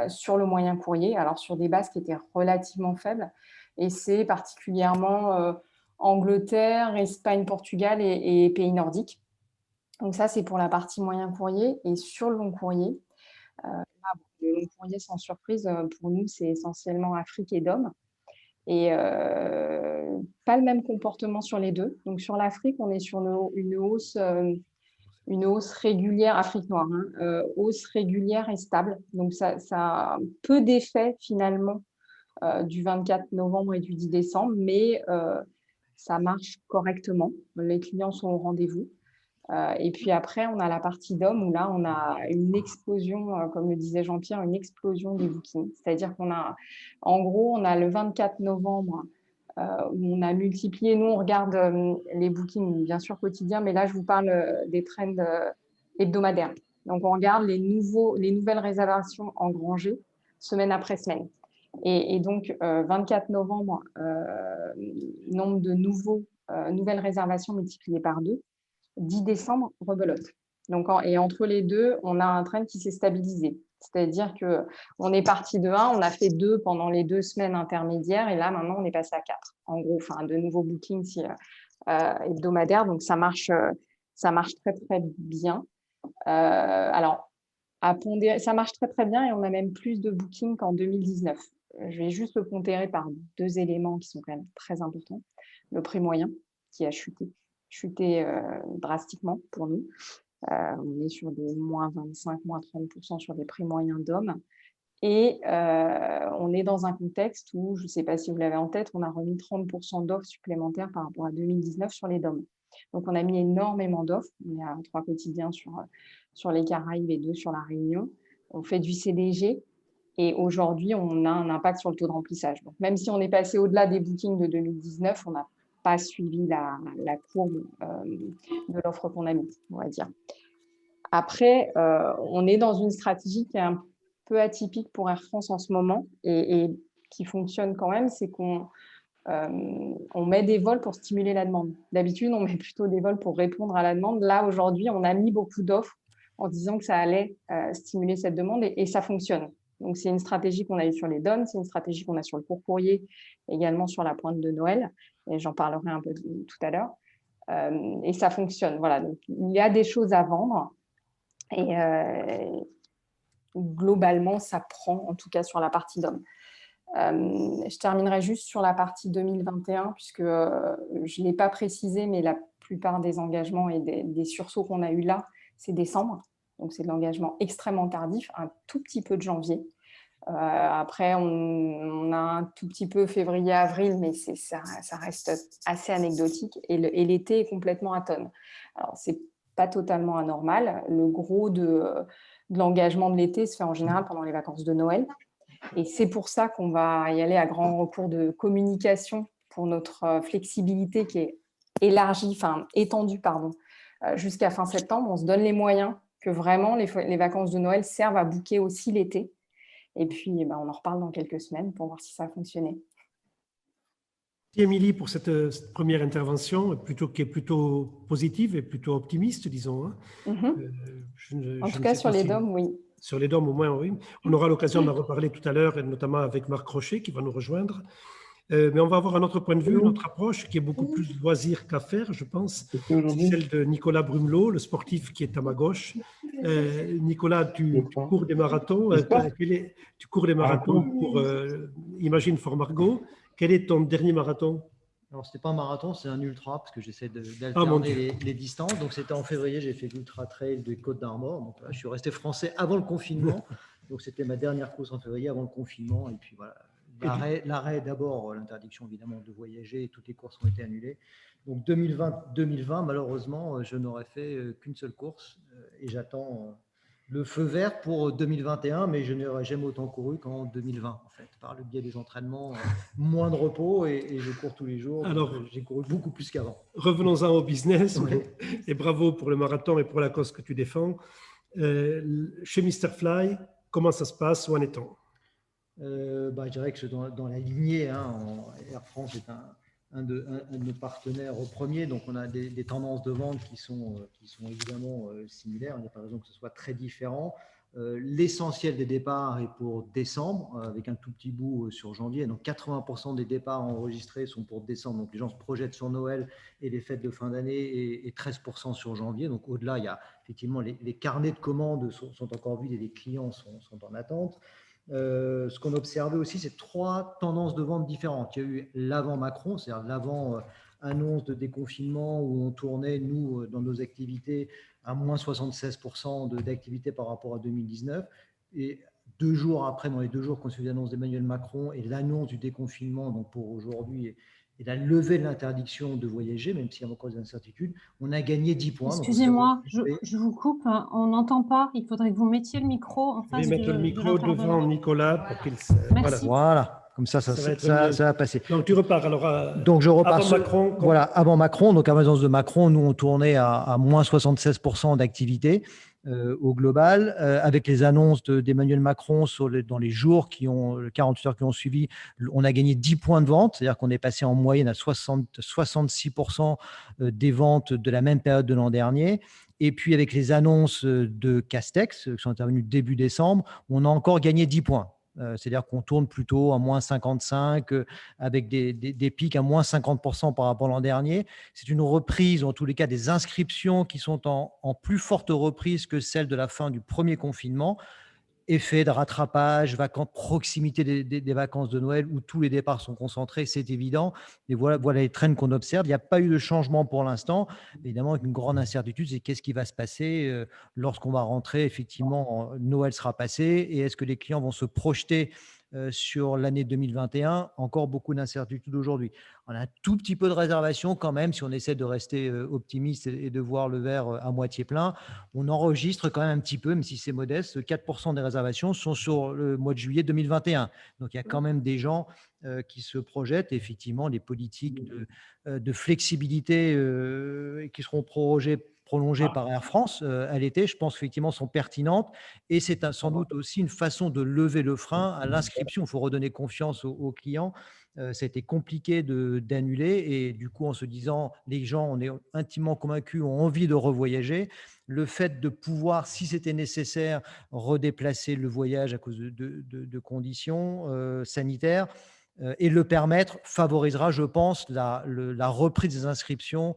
sur le moyen courrier, alors sur des bases qui étaient relativement faibles. Et c'est particulièrement Angleterre, Espagne, Portugal et pays nordiques. Donc ça, c'est pour la partie moyen courrier. Et sur le long courrier, le long courrier, sans surprise, pour nous, c'est essentiellement Afrique et DOM. Et pas le même comportement sur les deux. Donc sur l'Afrique, on est sur une hausse régulière, Afrique noire, hausse régulière et stable. Donc ça a peu d'effet finalement du 24 novembre et du 10 décembre, mais ça marche correctement. Les clients sont au rendez-vous. Et puis après, on a la partie DOM où là, on a une explosion, comme le disait Jean-Pierre, une explosion des bookings. C'est-à-dire qu'on a, en gros, on a le 24 novembre où on a multiplié. Nous, on regarde les bookings, bien sûr, quotidiens, mais là, je vous parle des trends hebdomadaires. Donc, on regarde les nouvelles réservations engrangées semaine après semaine. Et donc, 24 novembre, nombre de nouvelles réservations multipliées par 2. 10 décembre, rebelote. Donc, et entre les deux, on a un trend qui s'est stabilisé. C'est-à-dire qu'on est parti de 1, on a fait 2 pendant les 2 semaines intermédiaires, et là, maintenant, on est passé à 4. En gros, de nouveaux bookings hebdomadaires. Donc, ça marche très, très bien. Alors, à pondérer, ça marche très, très bien, et on a même plus de bookings qu'en 2019. Je vais juste le pondérer par 2 éléments qui sont quand même très importants. Le prix moyen, qui a chuté drastiquement pour nous. On est sur des moins 25, moins 30% sur des prix moyens d'hommes. Et on est dans un contexte où, je ne sais pas si vous l'avez en tête, on a remis 30% d'offres supplémentaires par rapport à 2019 sur les DOM. Donc, on a mis énormément d'offres. On est à 3 quotidiens sur les Caraïbes et 2 sur la Réunion. On fait du CDG. Et aujourd'hui, on a un impact sur le taux de remplissage. Donc, même si on est passé au-delà des bookings de 2019, on n'a pas suivi la courbe de l'offre qu'on a mise, on va dire. Après, on est dans une stratégie qui est un peu atypique pour Air France en ce moment et qui fonctionne quand même, c'est qu'on met des vols pour stimuler la demande. D'habitude, on met plutôt des vols pour répondre à la demande. Là, aujourd'hui, on a mis beaucoup d'offres en disant que ça allait stimuler cette demande et ça fonctionne. Donc, c'est une stratégie qu'on a eue sur les DOM, c'est une stratégie qu'on a sur le court courrier, également sur la pointe de Noël, et j'en parlerai un peu tout à l'heure. Et ça fonctionne. Voilà, donc il y a des choses à vendre, et globalement, ça prend, en tout cas sur la partie DOM. Je terminerai juste sur la partie 2021, puisque je ne l'ai pas précisé, mais la plupart des engagements et des sursauts qu'on a eu là, c'est décembre. Donc, c'est de l'engagement extrêmement tardif, un tout petit peu de janvier. Après, on a un tout petit peu février-avril, mais ça reste assez anecdotique. Et l'été est complètement atone. Alors, c'est pas totalement anormal. Le gros de l'engagement de l'été se fait en général pendant les vacances de Noël. Et c'est pour ça qu'on va y aller à grand recours de communication pour notre flexibilité qui est étendue, jusqu'à fin septembre. On se donne les moyens que vraiment les vacances de Noël servent à booker aussi l'été. Et puis, on en reparle dans quelques semaines pour voir si ça a fonctionné. Merci Émilie pour cette première intervention qui est plutôt positive et plutôt optimiste, disons. Hein. En tout cas, sur les DOM, oui. Sur les DOM, au moins, oui. On aura l'occasion d'en reparler tout à l'heure, notamment avec Marc Crochet qui va nous rejoindre. Mais on va avoir un autre point de vue, une autre approche qui est beaucoup plus loisir qu'affaires, je pense. C'est celle de Nicolas Brumelot, le sportif qui est à ma gauche. Nicolas, tu cours des marathons. Tu cours des marathons pour Imagine for Margot. Quel est ton dernier marathon? Alors, ce n'était pas un marathon, c'est un ultra, parce que j'essaie d'alterner les distances. Donc, c'était en février, j'ai fait l'Ultra Trail de Côte d'Armor. Donc, là, je suis resté français avant le confinement. Donc, c'était ma dernière course en février avant le confinement. Et puis, voilà, l'arrêt d'abord, l'interdiction, évidemment, de voyager. Toutes les courses ont été annulées. Donc, 2020, malheureusement, je n'aurais fait qu'une seule course. Et j'attends le feu vert pour 2021, mais je n'aurais jamais autant couru qu'en 2020, en fait, par le biais des entraînements, moins de repos et je cours tous les jours. Alors, j'ai couru beaucoup plus qu'avant. Revenons-en au business, et bravo pour le marathon et pour la cause que tu défends. Chez Mr Fly, comment ça se passe? Où en est-on? Je dirais que dans la lignée, Air France est un de nos partenaires au premier, donc on a des tendances de vente qui sont évidemment similaires, il n'y a pas raison que ce soit très différent. L'essentiel des départs est pour décembre, avec un tout petit bout sur janvier, donc 80% des départs enregistrés sont pour décembre, donc les gens se projettent sur Noël et les fêtes de fin d'année, et 13% sur janvier, donc au-delà, il y a effectivement les carnets de commandes sont encore vides et les clients sont en attente. Ce qu'on observait aussi, c'est 3 tendances de vente différentes. Il y a eu l'avant Macron, c'est-à-dire l'avant annonce de déconfinement où on tournait, nous, dans nos activités, à moins 76% d'activité par rapport à 2019. Et 2 jours après, dans les 2 jours qu'on suivi l'annonce d'Emmanuel Macron et l'annonce du déconfinement, donc pour aujourd'hui, et la levée de l'interdiction de voyager, même s'il y a encore des incertitudes, on a gagné 10 points. Excusez-moi, je vous coupe, on n'entend pas. Il faudrait que vous mettiez le micro en face de mettre le micro devant Nicolas pour qu'il Merci. Voilà, comme ça va passer. Donc tu repars alors. Donc je repars avant Macron. Voilà, avant Macron. Donc à l'annonce de Macron, nous on tournait à moins 76% d'activité. Au global, avec les annonces d'Emmanuel Macron dans les jours 48 heures qui ont suivi, on a gagné 10 points de vente, c'est-à-dire qu'on est passé en moyenne à 66% des ventes de la même période de l'an dernier. Et puis avec les annonces de Castex, qui sont intervenues début décembre, on a encore gagné 10 points. C'est-à-dire qu'on tourne plutôt à moins 55, avec des pics à moins 50% par rapport à l'an dernier. C'est une reprise, en tous les cas, des inscriptions qui sont en plus forte reprise que celle de la fin du premier confinement. Effet de rattrapage, proximité des vacances de Noël où tous les départs sont concentrés, c'est évident. Et voilà les trends qu'on observe. Il n'y a pas eu de changement pour l'instant. Évidemment, avec une grande incertitude, c'est qu'est-ce qui va se passer lorsqu'on va rentrer. Effectivement, Noël sera passé et est-ce que les clients vont se projeter sur l'année 2021, encore beaucoup d'incertitudes aujourd'hui. On a un tout petit peu de réservation quand même, si on essaie de rester optimiste et de voir le verre à moitié plein. On enregistre quand même un petit peu, même si c'est modeste, 4% des réservations sont sur le mois de juillet 2021. Donc il y a quand même des gens qui se projettent. Effectivement, les politiques de flexibilité qui seront prolongées par Air France à l'été, je pense effectivement sont pertinentes et c'est sans doute aussi une façon de lever le frein à l'inscription. Il faut redonner confiance aux clients. Ça a été compliqué d'annuler et du coup en se disant les gens, on est intimement convaincus, ont envie de revoyager. Le fait de pouvoir, si c'était nécessaire, redéplacer le voyage à cause de conditions sanitaires et le permettre favorisera, je pense, la reprise des inscriptions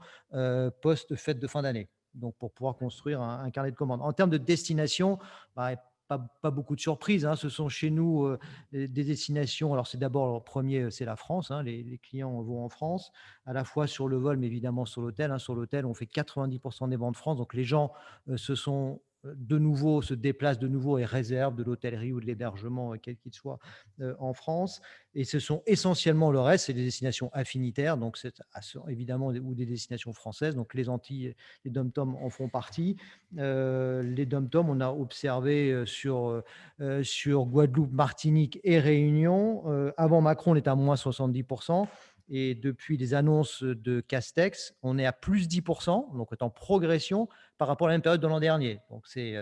post-fête de fin d'année. Donc, pour pouvoir construire un carnet de commandes. En termes de destination, pas beaucoup de surprises. Ce sont chez nous des destinations. Alors, c'est d'abord le premier, c'est la France. Les clients vont en France, à la fois sur le vol, mais évidemment sur l'hôtel. Sur l'hôtel, on fait 90% des ventes France. Donc, les gens se sont de nouveau, se déplacent de nouveau et réservent de l'hôtellerie ou de l'hébergement, quel qu'il soit, en France. Et ce sont essentiellement le reste, c'est des destinations affinitaires, donc c'est évidemment ou des destinations françaises. Donc les Antilles, les DOM-TOM en font partie. Les DOM-TOM, on a observé sur Guadeloupe, Martinique et Réunion. Avant Macron, on était à moins 70%. Et depuis les annonces de Castex, on est à plus 10%, donc on est en progression par rapport à la même période de l'an dernier. Donc c'est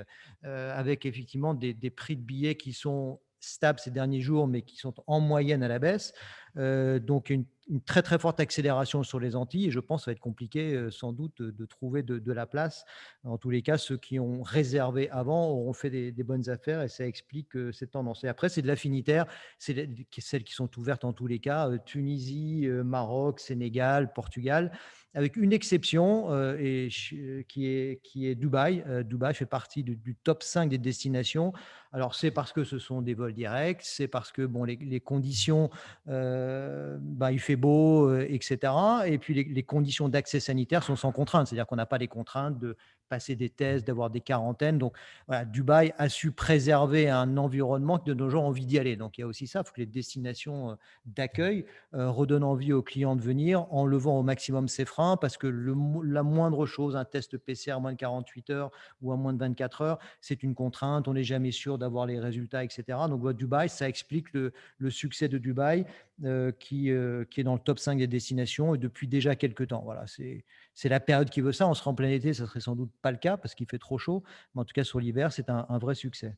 avec effectivement des prix de billets qui sont stables ces derniers jours, mais qui sont en moyenne à la baisse. Donc une très très forte accélération sur les Antilles, et je pense que ça va être compliqué sans doute de trouver de la place. En tous les cas, ceux qui ont réservé avant auront fait des bonnes affaires, et ça explique cette tendance. Et après, c'est de l'affinitaire, c'est celles qui sont ouvertes en tous les cas, Tunisie, Maroc, Sénégal, Portugal, avec une exception qui est Dubaï. Dubaï fait partie du top 5 des destinations. Alors, c'est parce que ce sont des vols directs, c'est parce que bon, les conditions, il fait beau, etc. Et puis, les conditions d'accès sanitaire sont sans contrainte, c'est-à-dire qu'on n'a pas les contraintes de passer des tests, d'avoir des quarantaines. Donc, voilà, Dubaï a su préserver un environnement que de nos gens ont envie d'y aller. Donc, il y a aussi ça, il faut que les destinations d'accueil redonnent envie aux clients de venir en levant au maximum ses freins, parce que la moindre chose, un test PCR moins de 48 heures ou à moins de 24 heures, c'est une contrainte, on n'est jamais sûr d'avoir les résultats, etc. Donc, Dubaï, ça explique le succès de Dubaï qui est dans le top 5 des destinations et depuis déjà quelques temps. Voilà, c'est la période qui veut ça. On sera en plein été, ça serait sans doute pas le cas parce qu'il fait trop chaud, mais en tout cas sur l'hiver, c'est un vrai succès.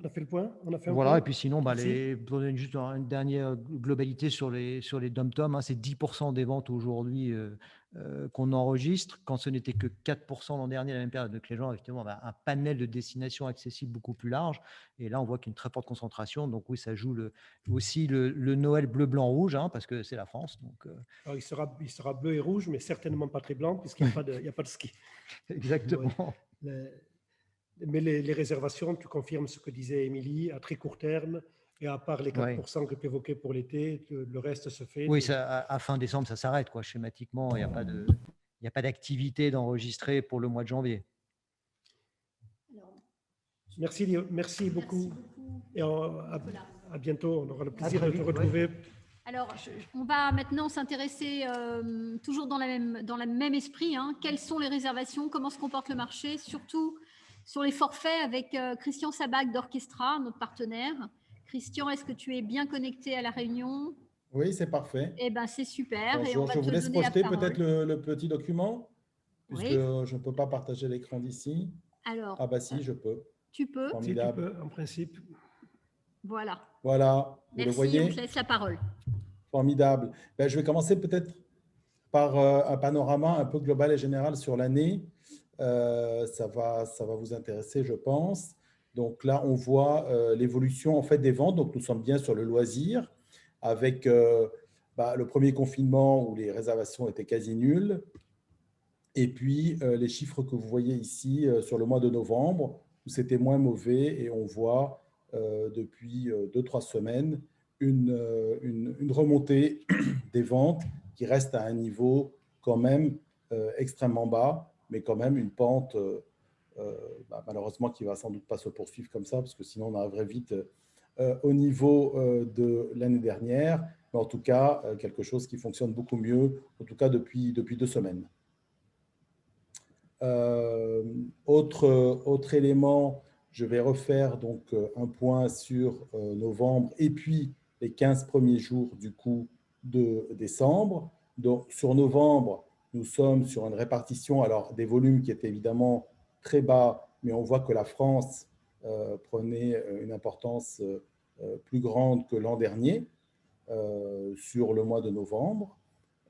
On a fait le point. On a fait un Voilà, point. et puis sinon, pour donner juste une dernière globalité sur les DOM-TOM, c'est 10% des ventes aujourd'hui qu'on enregistre, quand ce n'était que 4% l'an dernier à la même période. Donc les gens, effectivement, ont un panel de destinations accessibles beaucoup plus large. Et là, on voit qu'il y a une très forte concentration. Donc oui, ça joue aussi le Noël bleu, blanc, rouge, parce que c'est la France. Donc, Alors, il sera bleu et rouge, mais certainement pas très blanc, puisqu'il n'y a pas de ski. Exactement. Mais les réservations, tu confirmes ce que disait Émilie, à très court terme, et à part les 4% que tu évoquais pour l'été, le reste se fait. Oui, à fin décembre, ça s'arrête, quoi. Schématiquement, il n'y a pas d'activité d'enregistrer pour le mois de janvier. Merci beaucoup. Et à bientôt. On aura le plaisir de te retrouver. Alors, on va maintenant s'intéresser toujours dans le même esprit. Quelles sont les réservations? Comment se comporte le marché? Surtout sur les forfaits avec Christian Sabac d'Orchestra, notre partenaire. Christian, est-ce que tu es bien connecté à la réunion? Oui, c'est parfait. Eh bien, c'est super. Bonjour, et on va je vous laisse projeter peut-être le petit document, puisque je ne peux pas partager l'écran d'ici. Alors, ah bah si, je peux. Tu peux? Si, tu peux, en principe. Voilà. Voilà, vous le voyez? Merci, on te laisse la parole. Formidable. Je vais commencer peut-être par un panorama un peu global et général sur l'année. Ça va vous intéresser, je pense. Donc là, on voit l'évolution en fait des ventes. Donc nous sommes bien sur le loisir, avec le premier confinement où les réservations étaient quasi nulles. Et puis les chiffres que vous voyez ici sur le mois de novembre, où c'était moins mauvais, et on voit depuis 2-3 semaines une remontée des ventes qui reste à un niveau quand même extrêmement bas, mais quand même une pente malheureusement qui ne va sans doute pas se poursuivre comme ça, parce que sinon on arriverait vite au niveau de l'année dernière, mais en tout cas quelque chose qui fonctionne beaucoup mieux, en tout cas depuis 2 semaines. Autre élément, je vais refaire donc un point sur novembre et puis les 15 premiers jours du coup de décembre. Donc sur novembre, nous sommes sur une répartition des volumes qui étaient évidemment très bas, mais on voit que la France prenait une importance plus grande que l'an dernier sur le mois de novembre,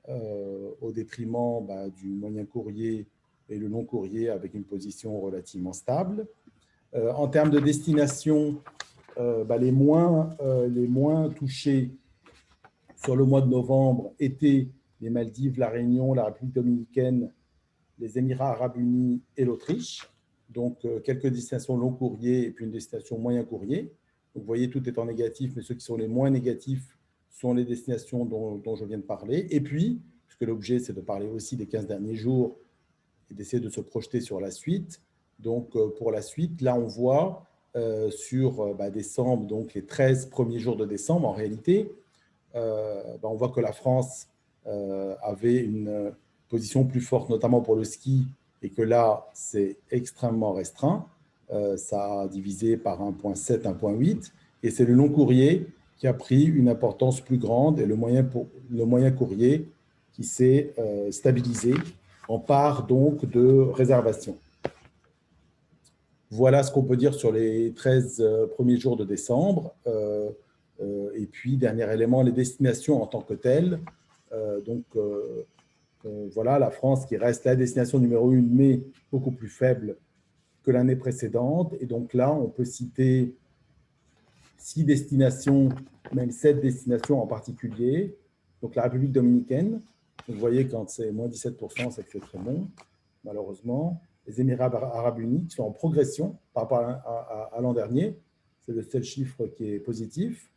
au détriment du moyen courrier et le long courrier avec une position relativement stable. En termes de destination, les moins touchés sur le mois de novembre étaient les Maldives, la Réunion, la République dominicaine, les Émirats arabes unis et l'Autriche. Donc, quelques destinations long courrier et puis une destination moyen courrier. Donc, vous voyez, tout est en négatif, mais ceux qui sont les moins négatifs sont les destinations dont je viens de parler. Et puis, puisque l'objet, c'est de parler aussi des 15 derniers jours et d'essayer de se projeter sur la suite. Donc, pour la suite, là, on voit sur décembre, donc les 13 premiers jours de décembre, en réalité, on voit que la France avait une position plus forte, notamment pour le ski, et que là, c'est extrêmement restreint. Ça a divisé par 1,7, 1,8, et c'est le long courrier qui a pris une importance plus grande, et le moyen courrier qui s'est stabilisé en part donc de réservation. Voilà ce qu'on peut dire sur les 13 premiers jours de décembre. Et puis, dernier élément, les destinations en tant que telles. Voilà, la France qui reste la destination numéro 1, mais beaucoup plus faible que l'année précédente. Et donc là, on peut citer 6 destinations, même 7 destinations en particulier. Donc la République dominicaine, donc vous voyez quand c'est moins 17%, c'est que c'est très bon, malheureusement. Les Émirats arabes unis qui sont en progression par rapport à l'an dernier. C'est le seul chiffre qui est positif.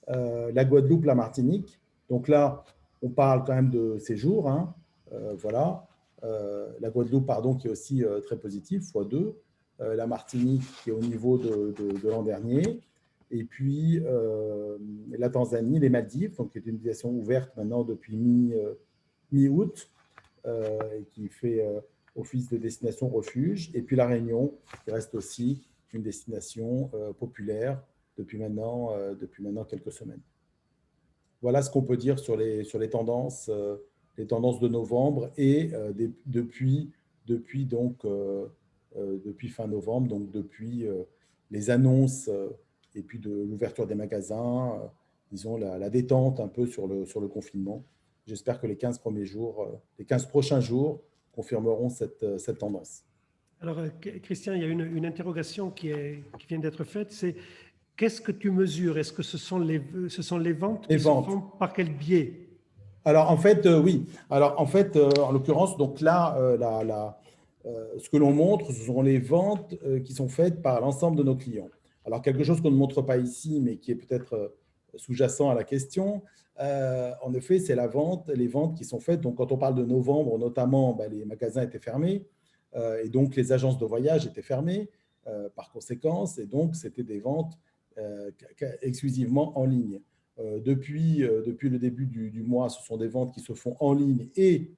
La Guadeloupe, la Martinique. Donc là, on parle quand même de séjour. Hein. Voilà. La Guadeloupe, pardon, qui est aussi très positive, x2. La Martinique, qui est au niveau de l'an dernier. Et puis, la Tanzanie, les Maldives, donc qui est une destination ouverte maintenant depuis mi-août, et qui fait office de destination refuge. Et puis, la Réunion, qui reste aussi une destination populaire depuis maintenant quelques semaines. Voilà ce qu'on peut dire sur les tendances de novembre et depuis fin novembre, donc depuis les annonces et puis de l'ouverture des magasins, disons la détente un peu sur le confinement. J'espère que les 15 prochains jours confirmeront cette tendance. Alors, Christian, il y a une interrogation qui vient d'être faite, c'est qu'est-ce que tu mesures? Est-ce que ce sont les ventes qui se font par quel biais? Alors, en fait, oui. Alors, en fait, en l'occurrence, donc là, ce que l'on montre, ce sont les ventes qui sont faites par l'ensemble de nos clients. Alors, quelque chose qu'on ne montre pas ici, mais qui est peut-être sous-jacent à la question, en effet, c'est les ventes qui sont faites. Donc, quand on parle de novembre, notamment, les magasins étaient fermés et donc les agences de voyage étaient fermées par conséquence. Et donc, c'était des ventes exclusivement en ligne. Depuis le début du mois, ce sont des ventes qui se font en ligne et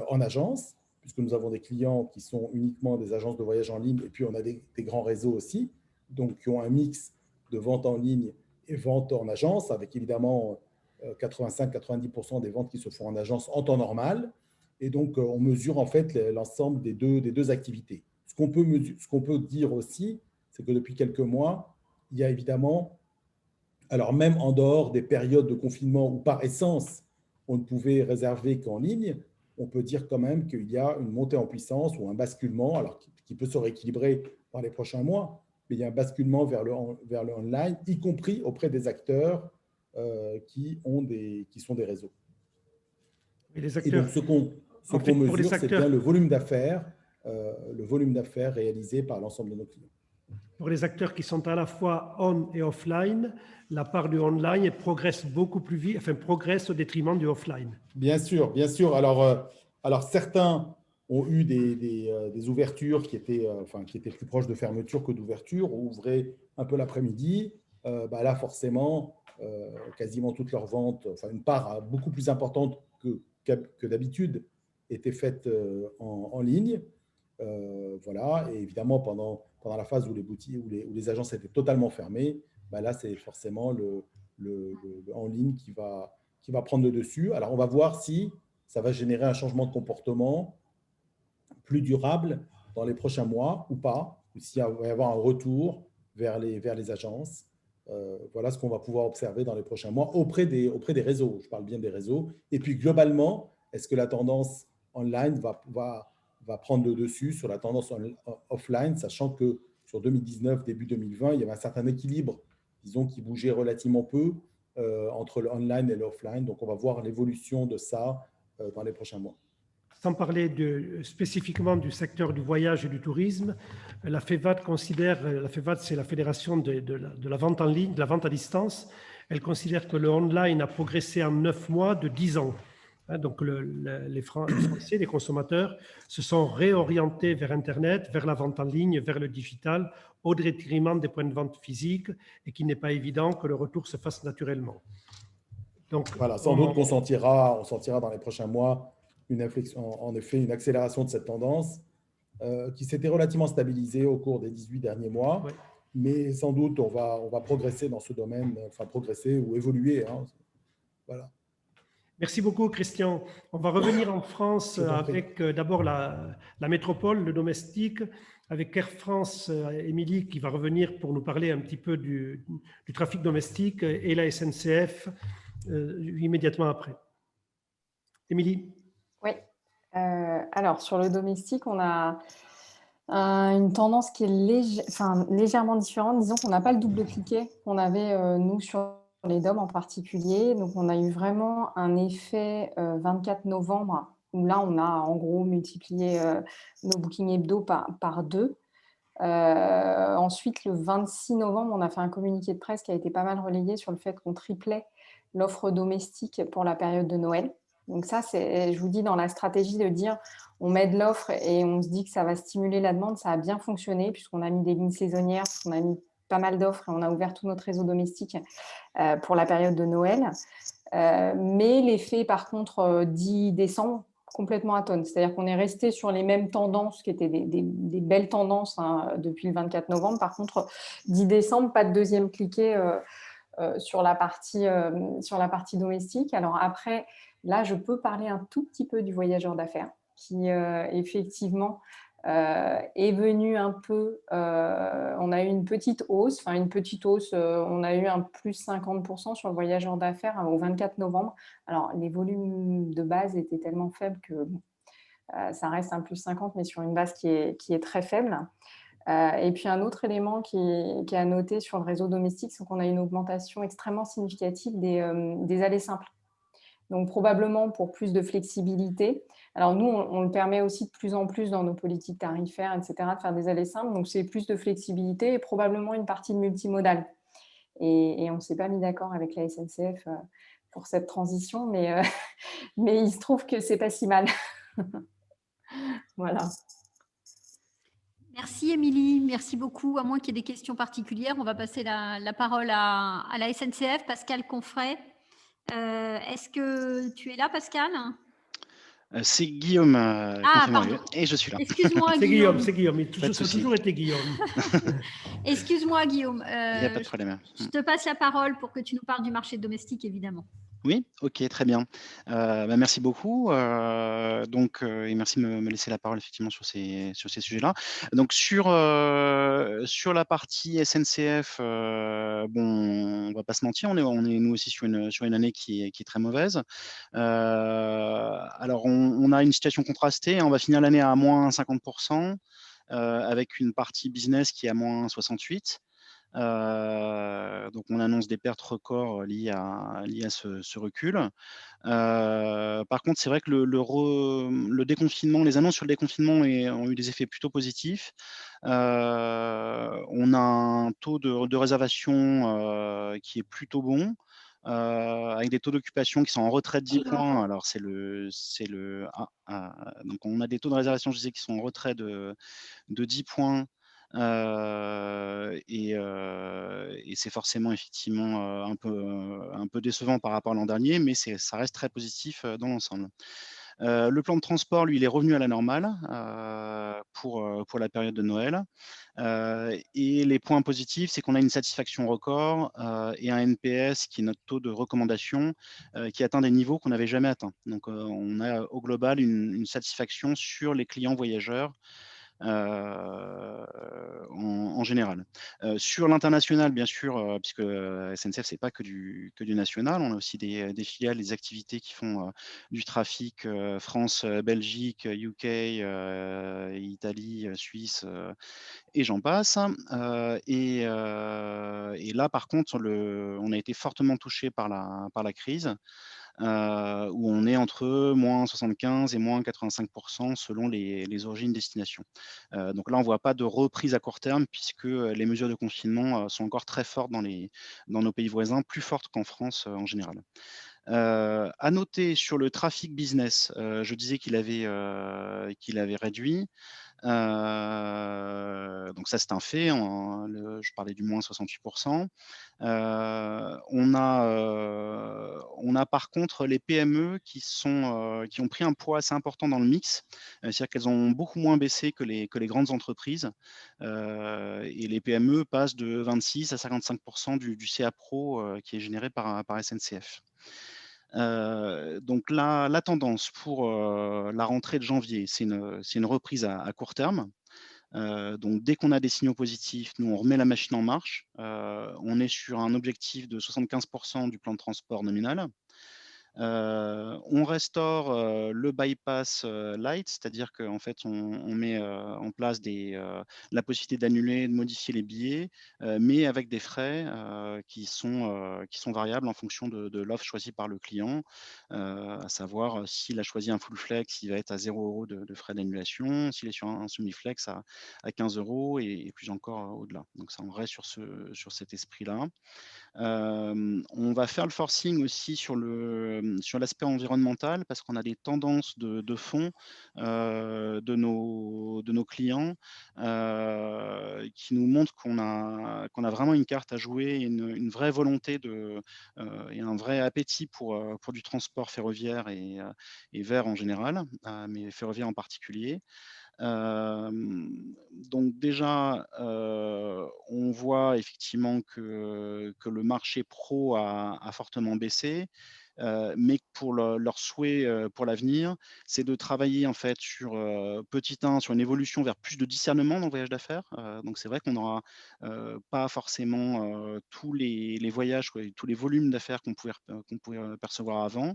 en agence, puisque nous avons des clients qui sont uniquement des agences de voyage en ligne, et puis on a des grands réseaux aussi, donc qui ont un mix de vente en ligne et vente en agence, avec évidemment 85-90% des ventes qui se font en agence en temps normal. Et donc, on mesure en fait l'ensemble des deux activités. Ce qu'on peut dire aussi, c'est que depuis quelques mois, il y a évidemment, alors même en dehors des périodes de confinement où par essence, on ne pouvait réserver qu'en ligne, on peut dire quand même qu'il y a une montée en puissance ou un basculement, alors qui peut se rééquilibrer dans les prochains mois, mais il y a un basculement vers le online, y compris auprès des acteurs qui sont des réseaux. Et les acteurs, donc, ce qu'on mesure, c'est bien le volume d'affaires réalisé par l'ensemble de nos clients. Pour les acteurs qui sont à la fois on et offline, la part du online progresse beaucoup plus vite, progresse au détriment du offline. Bien sûr, bien sûr. Alors certains ont eu des ouvertures qui étaient plus proches de fermeture que d'ouverture, ou ouvraient un peu l'après-midi. Là, forcément, quasiment toutes leurs ventes, une part beaucoup plus importante que d'habitude, était faite en ligne. Voilà, et évidemment, pendant la phase où les boutiques, où les agences étaient totalement fermées, là, c'est forcément le en ligne qui va prendre le dessus. Alors, on va voir si ça va générer un changement de comportement plus durable dans les prochains mois ou pas, ou s'il va y avoir un retour vers les agences. Voilà ce qu'on va pouvoir observer dans les prochains mois auprès des réseaux. Je parle bien des réseaux. Et puis, globalement, est-ce que la tendance online va prendre le dessus sur la tendance offline, sachant que sur 2019, début 2020, il y avait un certain équilibre, disons, qui bougeait relativement peu entre le online et l'offline. Donc, on va voir l'évolution de ça dans les prochains mois. Sans parler spécifiquement du secteur du voyage et du tourisme, la FEVAD c'est la Fédération de la vente en ligne, de la vente à distance, elle considère que le online a progressé en 9 mois de 10 ans. Donc, les Français, les consommateurs, se sont réorientés vers Internet, vers la vente en ligne, vers le digital, au détriment des points de vente physiques, et qu'il n'est pas évident que le retour se fasse naturellement. Donc, voilà, sans doute qu'on sentira dans les prochains mois une inflexion, en effet, une accélération de cette tendance qui s'était relativement stabilisée au cours des 18 derniers mois. Ouais. Mais sans doute, on va progresser dans ce domaine, enfin progresser ou évoluer. Hein. Voilà. Merci beaucoup, Christian. On va revenir en France avec d'abord la métropole, le domestique, avec Air France, Émilie, qui va revenir pour nous parler un petit peu du trafic domestique, et la SNCF immédiatement après. Émilie? Oui. Alors, sur le domestique, on a une tendance qui est légèrement différente. Disons qu'on n'a pas le double cliquet qu'on avait, nous, sur les DOM en particulier. Donc, on a eu vraiment un effet 24 novembre, où là, on a en gros multiplié nos bookings hebdo par 2. Ensuite, le 26 novembre, on a fait un communiqué de presse qui a été pas mal relayé sur le fait qu'on triplait l'offre domestique pour la période de Noël. Donc ça, c'est, je vous dis, dans la stratégie de dire on met de l'offre et on se dit que ça va stimuler la demande, ça a bien fonctionné puisqu'on a mis des lignes saisonnières, puisqu'on a mis pas mal d'offres et on a ouvert tout notre réseau domestique pour la période de Noël. Mais l'effet, par contre, 10 décembre, complètement atone. C'est-à-dire qu'on est resté sur les mêmes tendances qui étaient des belles tendances depuis le 24 novembre. Par contre, 10 décembre, pas de deuxième cliquet sur la partie domestique. Alors après, là, je peux parler un tout petit peu du voyageur d'affaires qui, effectivement, est venu un peu, on a eu une petite hausse, on a eu un plus 50% sur le voyageur d'affaires au 24 novembre. Alors, les volumes de base étaient tellement faibles que ça reste un plus 50, mais sur une base qui est très faible. Et puis, un autre élément qui est à noter sur le réseau domestique, c'est qu'on a une augmentation extrêmement significative des allées simples. Donc, probablement pour plus de flexibilité. Alors, nous, on le permet aussi de plus en plus dans nos politiques tarifaires, etc., de faire des allées simples. Donc, c'est plus de flexibilité et probablement une partie de multimodal. Et on ne s'est pas mis d'accord avec la SNCF pour cette transition, mais il se trouve que ce n'est pas si mal. Voilà. Merci, Émilie. Merci beaucoup. À moins qu'il y ait des questions particulières, on va passer la parole à la SNCF. Pascal Confray. Est-ce que tu es là, Pascal? C'est Guillaume pardon. et je suis là. Excuse-moi, Guillaume. C'est Guillaume. Ça a toujours été Guillaume. Excuse-moi, Guillaume. Il n'y a pas de problème. Je te passe la parole pour que tu nous parles du marché domestique, évidemment. Oui, ok, très bien. Merci beaucoup. Et merci de me laisser la parole effectivement sur ces sujets-là. Donc sur la partie SNCF, on va pas se mentir, on est nous aussi sur une année qui est très mauvaise. Alors on a une situation contrastée. On va finir l'année à moins 50%, avec une partie business qui est à moins 68%. Donc on annonce des pertes records liées à ce recul. Par contre, c'est vrai que le déconfinement, les annonces sur le déconfinement ont eu des effets plutôt positifs. On a un taux de réservation qui est plutôt bon. Avec des taux d'occupation qui sont en retrait de 10 points. Alors, donc on a des taux de réservation, je disais, qui sont en retrait de 10 points. Et c'est forcément effectivement un peu décevant par rapport à l'an dernier, mais ça reste très positif dans l'ensemble. Le plan de transport, lui, il est revenu à la normale pour la période de Noël. Et les points positifs, c'est qu'on a une satisfaction record et un NPS, qui est notre taux de recommandation, qui atteint des niveaux qu'on n'avait jamais atteints. Donc, on a au global une satisfaction sur les clients voyageurs en général. Sur l'international, bien sûr, puisque SNCF, c'est pas que du national, on a aussi des filiales, des activités qui font du trafic France, Belgique, UK, Italie, Suisse, et j'en passe. Et là, par contre, on a été fortement touché par la crise. Où on est entre moins 75 et moins 85% selon les origines destination. Donc là, on ne voit pas de reprise à court terme puisque les mesures de confinement sont encore très fortes dans nos pays voisins, plus fortes qu'en France en général. À noter sur le trafic business, je disais qu'il avait réduit. Donc ça, c'est un fait. Je parlais du moins 68%. On a par contre les PME qui ont pris un poids assez important dans le mix. C'est-à-dire qu'elles ont beaucoup moins baissé que les grandes entreprises. Et les PME passent de 26 à 55% du CA Pro qui est généré par SNCF. Donc la tendance pour la rentrée de janvier, c'est une reprise à court terme. Donc dès qu'on a des signaux positifs, nous on remet la machine en marche. On est sur un objectif de 75% du plan de transport nominal. On restaure le bypass light, c'est-à-dire qu'en fait, on met en place la possibilité d'annuler, de modifier les billets, mais avec des frais qui sont variables en fonction de l'offre choisie par le client, à savoir s'il a choisi un full flex, il va être à 0 € de frais d'annulation, s'il est sur un semi-flex à 15 € et plus encore au-delà. Donc ça, on reste sur cet esprit-là. On va faire le forcing aussi sur l'aspect environnemental parce qu'on a des tendances de fond de nos clients qui nous montrent qu'on a vraiment une carte à jouer, une vraie volonté et un vrai appétit pour du transport ferroviaire et vert en général, mais ferroviaire en particulier. Donc déjà, on voit effectivement que le marché pro a fortement baissé, mais que pour leur souhait, pour l'avenir, c'est de travailler en fait sur, petit 1, sur une évolution vers plus de discernement dans le voyage d'affaires. Donc c'est vrai qu'on n'aura, pas forcément, tous les voyages, quoi, et tous les volumes d'affaires qu'on pouvait percevoir avant.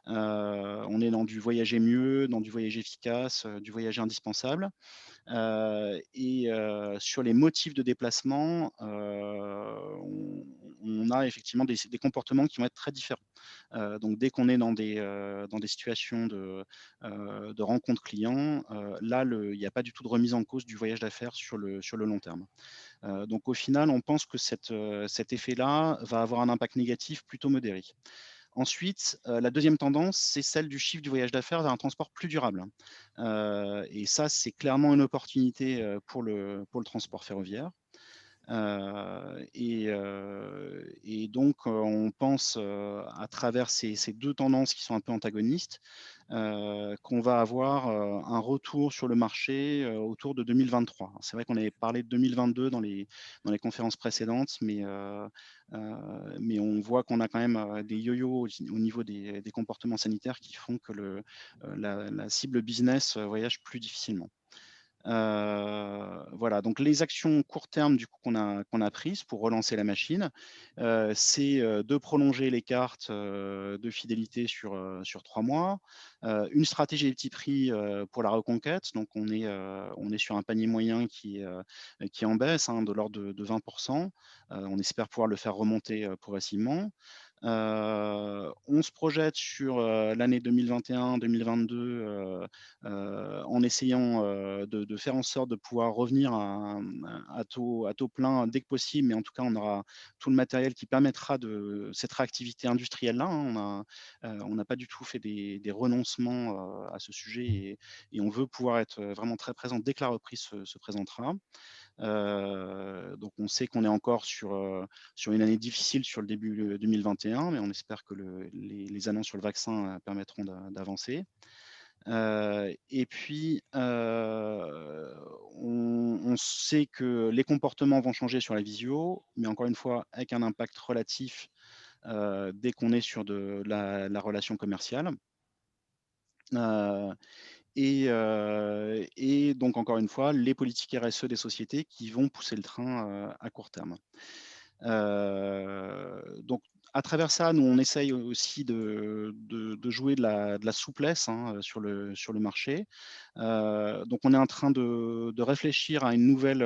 On est dans du voyager mieux, dans du voyager efficace, du voyager indispensable. Sur les motifs de déplacement, on a effectivement des comportements qui vont être très différents. Donc dès qu'on est dans des situations de rencontre client, là, il n'y a pas du tout de remise en cause du voyage d'affaires sur le long terme. Donc au final, on pense que cet effet-là va avoir un impact négatif plutôt modéré. Ensuite, la deuxième tendance, c'est celle du shift du voyage d'affaires vers un transport plus durable. Et ça, c'est clairement une opportunité pour le transport ferroviaire. Donc, on pense à travers ces deux tendances qui sont un peu antagonistes, qu'on va avoir un retour sur le marché autour de 2023. C'est vrai qu'on avait parlé de 2022 dans les conférences précédentes, mais on voit qu'on a quand même des yo-yo au niveau des comportements sanitaires qui font que la cible business voyage plus difficilement. Voilà, donc les actions court terme du coup qu'on a prises pour relancer la machine, c'est de prolonger les cartes de fidélité sur 3 mois, une stratégie des petits prix pour la reconquête. Donc on est sur un panier moyen qui est en baisse, hein, de l'ordre de 20%. On espère pouvoir le faire remonter progressivement. On se projette sur l'année 2021-2022 en essayant de faire en sorte de pouvoir revenir à taux plein dès que possible, mais en tout cas, on aura tout le matériel qui permettra de cette réactivité industrielle-là, hein. On n'a pas du tout fait des renoncements à ce sujet et on veut pouvoir être vraiment très présent dès que la reprise se présentera. Donc on sait qu'on est encore sur une année difficile sur le début 2021, mais on espère que les annonces sur le vaccin permettront d'avancer. Et puis, on sait que les comportements vont changer sur la visio, mais encore une fois, avec un impact relatif dès qu'on est sur de la relation commerciale. Et donc, encore une fois, les politiques RSE des sociétés qui vont pousser le train à court terme. Donc, à travers ça, nous, on essaye aussi de jouer de la souplesse, hein, sur le marché. Donc, on est en train de réfléchir à une nouvelle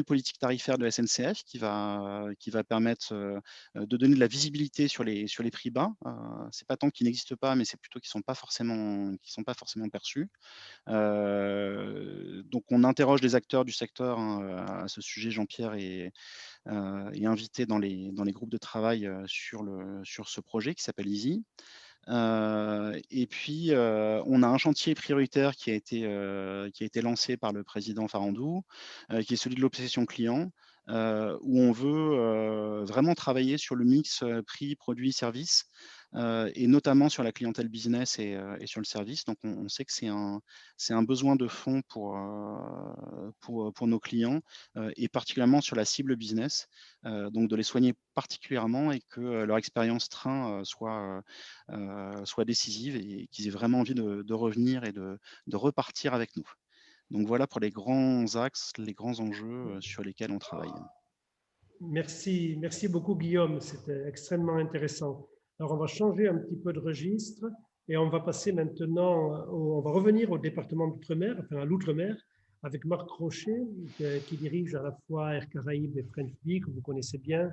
politique tarifaire de SNCF qui va permettre de donner de la visibilité sur les prix bas. C'est pas tant qu'ils n'existent pas, mais c'est plutôt qu'ils sont pas forcément perçus. Donc, on interroge les acteurs du secteur, hein, à ce sujet. Jean-Pierre est invité dans les les groupes de travail sur ce projet qui s'appelle Easy. Et puis, on a un chantier prioritaire qui a été lancé par le président Farandou, qui est celui de l'obsession client, où on veut vraiment travailler sur le mix prix, produit, service, et notamment sur la clientèle business et sur le service. Donc, on sait que c'est un besoin de fond pour nos clients, et particulièrement sur la cible business. Donc, de les soigner particulièrement et que leur expérience train soit décisive et qu'ils aient vraiment envie de revenir et de repartir avec nous. Donc voilà pour les grands axes, les grands enjeux sur lesquels on travaille. Merci beaucoup Guillaume, c'était extrêmement intéressant. Alors on va changer un petit peu de registre et on va passer maintenant, on va revenir au département d'Outre-mer, enfin à l'Outre-mer, avec Marc Rochet qui dirige à la fois Air Caraïbes et French Bee, que vous connaissez bien,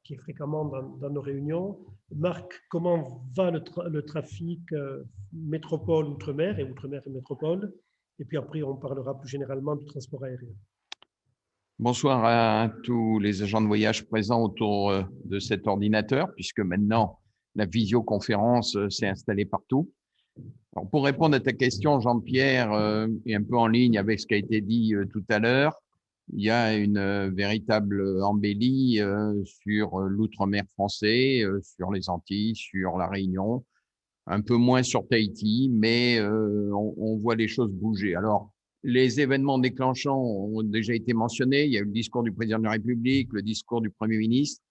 qui est fréquemment dans nos réunions. Marc, comment va le trafic métropole Outre-mer et Outre-mer et métropole? Et puis après, on parlera plus généralement du transport aérien. Bonsoir à tous les agents de voyage présents autour de cet ordinateur, puisque maintenant, la visioconférence s'est installée partout. Alors, pour répondre à ta question, Jean-Pierre, et un peu en ligne avec ce qui a été dit tout à l'heure, il y a une véritable embellie sur l'outre-mer français, sur les Antilles, sur la Réunion, un peu moins sur Tahiti, mais on voit les choses bouger. Alors, les événements déclenchants ont déjà été mentionnés. Il y a eu le discours du président de la République, le discours du Premier ministre.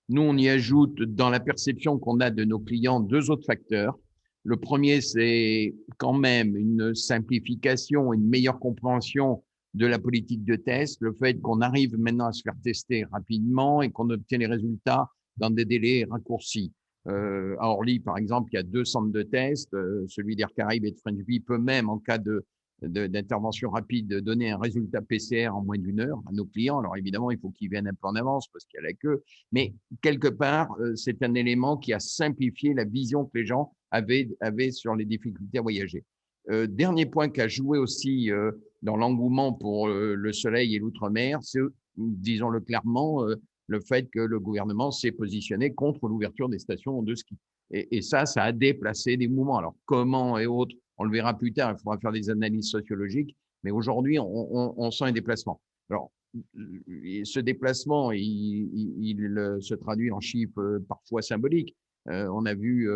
Nous, on y ajoute, dans la perception qu'on a de nos clients, 2 autres facteurs. Le premier, c'est quand même une simplification, une meilleure compréhension de la politique de test, le fait qu'on arrive maintenant à se faire tester rapidement et qu'on obtient les résultats dans des délais raccourcis. À Orly, par exemple, il y a 2 centres de test. Celui d'Air Caraïbes et de French Bee peut même, en cas d'intervention rapide, donner un résultat PCR en moins d'1 heure à nos clients. Alors évidemment, il faut qu'ils viennent un peu en avance parce qu'il y a la queue. Mais quelque part, c'est un élément qui a simplifié la vision que les gens avaient sur les difficultés à voyager. Dernier point qui a joué aussi dans l'engouement pour le soleil et l'outre-mer, c'est, disons-le clairement, le fait que le gouvernement s'est positionné contre l'ouverture des stations de ski. Et ça a déplacé des mouvements. Alors, comment et autres, on le verra plus tard, il faudra faire des analyses sociologiques, mais aujourd'hui, on sent un déplacement. Alors, ce déplacement, il se traduit en chiffres parfois symboliques. On a vu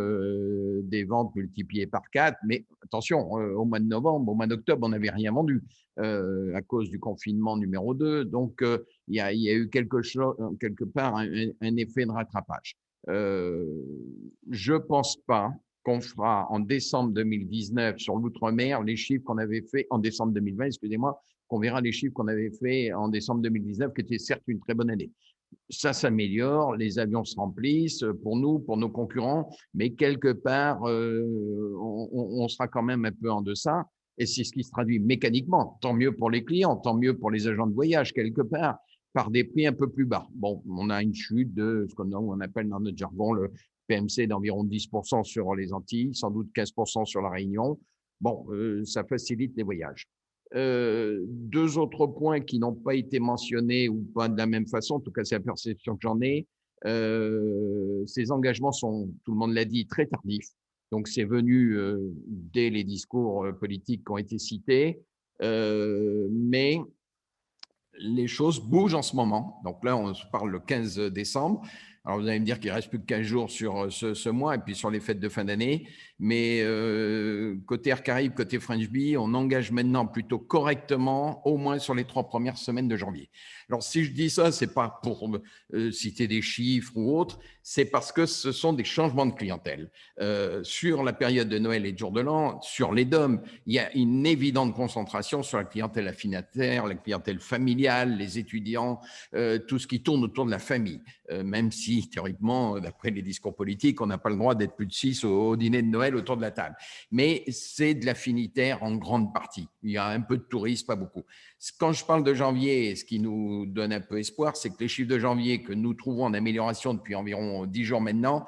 des ventes multipliées par 4, mais attention, au mois de novembre, au mois d'octobre, on n'avait rien vendu à cause du confinement numéro 2. Donc, il y a eu quelque part un effet de rattrapage. Je ne pense pas qu'on fera en décembre 2019 sur l'outre-mer les chiffres qu'on avait fait en décembre 2020, excusez-moi, qu'on verra les chiffres qu'on avait fait en décembre 2019, qui était certes une très bonne année. Ça s'améliore, les avions se remplissent pour nous, pour nos concurrents, mais quelque part, on sera quand même un peu en deçà. Et c'est ce qui se traduit mécaniquement, tant mieux pour les clients, tant mieux pour les agents de voyage, quelque part, par des prix un peu plus bas. Bon, on a une chute de ce qu'on appelle dans notre jargon le PMC d'environ 10% sur les Antilles, sans doute 15% sur la Réunion. Bon, ça facilite les voyages. 2 autres points qui n'ont pas été mentionnés ou pas de la même façon, en tout cas c'est la perception que j'en ai. Ces engagements sont, tout le monde l'a dit, très tardifs. Donc c'est venu dès les discours politiques qui ont été cités, mais les choses bougent en ce moment. Donc là, on se parle le 15 décembre. Alors, vous allez me dire qu'il ne reste plus que 15 jours sur ce mois et puis sur les fêtes de fin d'année. Mais côté Air Caraïbes, côté French Bee, on engage maintenant plutôt correctement, au moins sur les 3 premières semaines de janvier. Alors, si je dis ça, ce n'est pas pour citer des chiffres ou autres, c'est parce que ce sont des changements de clientèle. Sur la période de Noël et de Jour de l'An, sur les DOM, il y a une évidente concentration sur la clientèle affinataire, la clientèle familiale, les étudiants, tout ce qui tourne autour de la famille, même si théoriquement, d'après les discours politiques, on n'a pas le droit d'être plus de 6 au dîner de Noël autour de la table. Mais c'est de l'affinitaire en grande partie. Il y a un peu de tourisme, pas beaucoup. Quand je parle de janvier, ce qui nous donne un peu espoir, c'est que les chiffres de janvier que nous trouvons en amélioration depuis environ 10 jours maintenant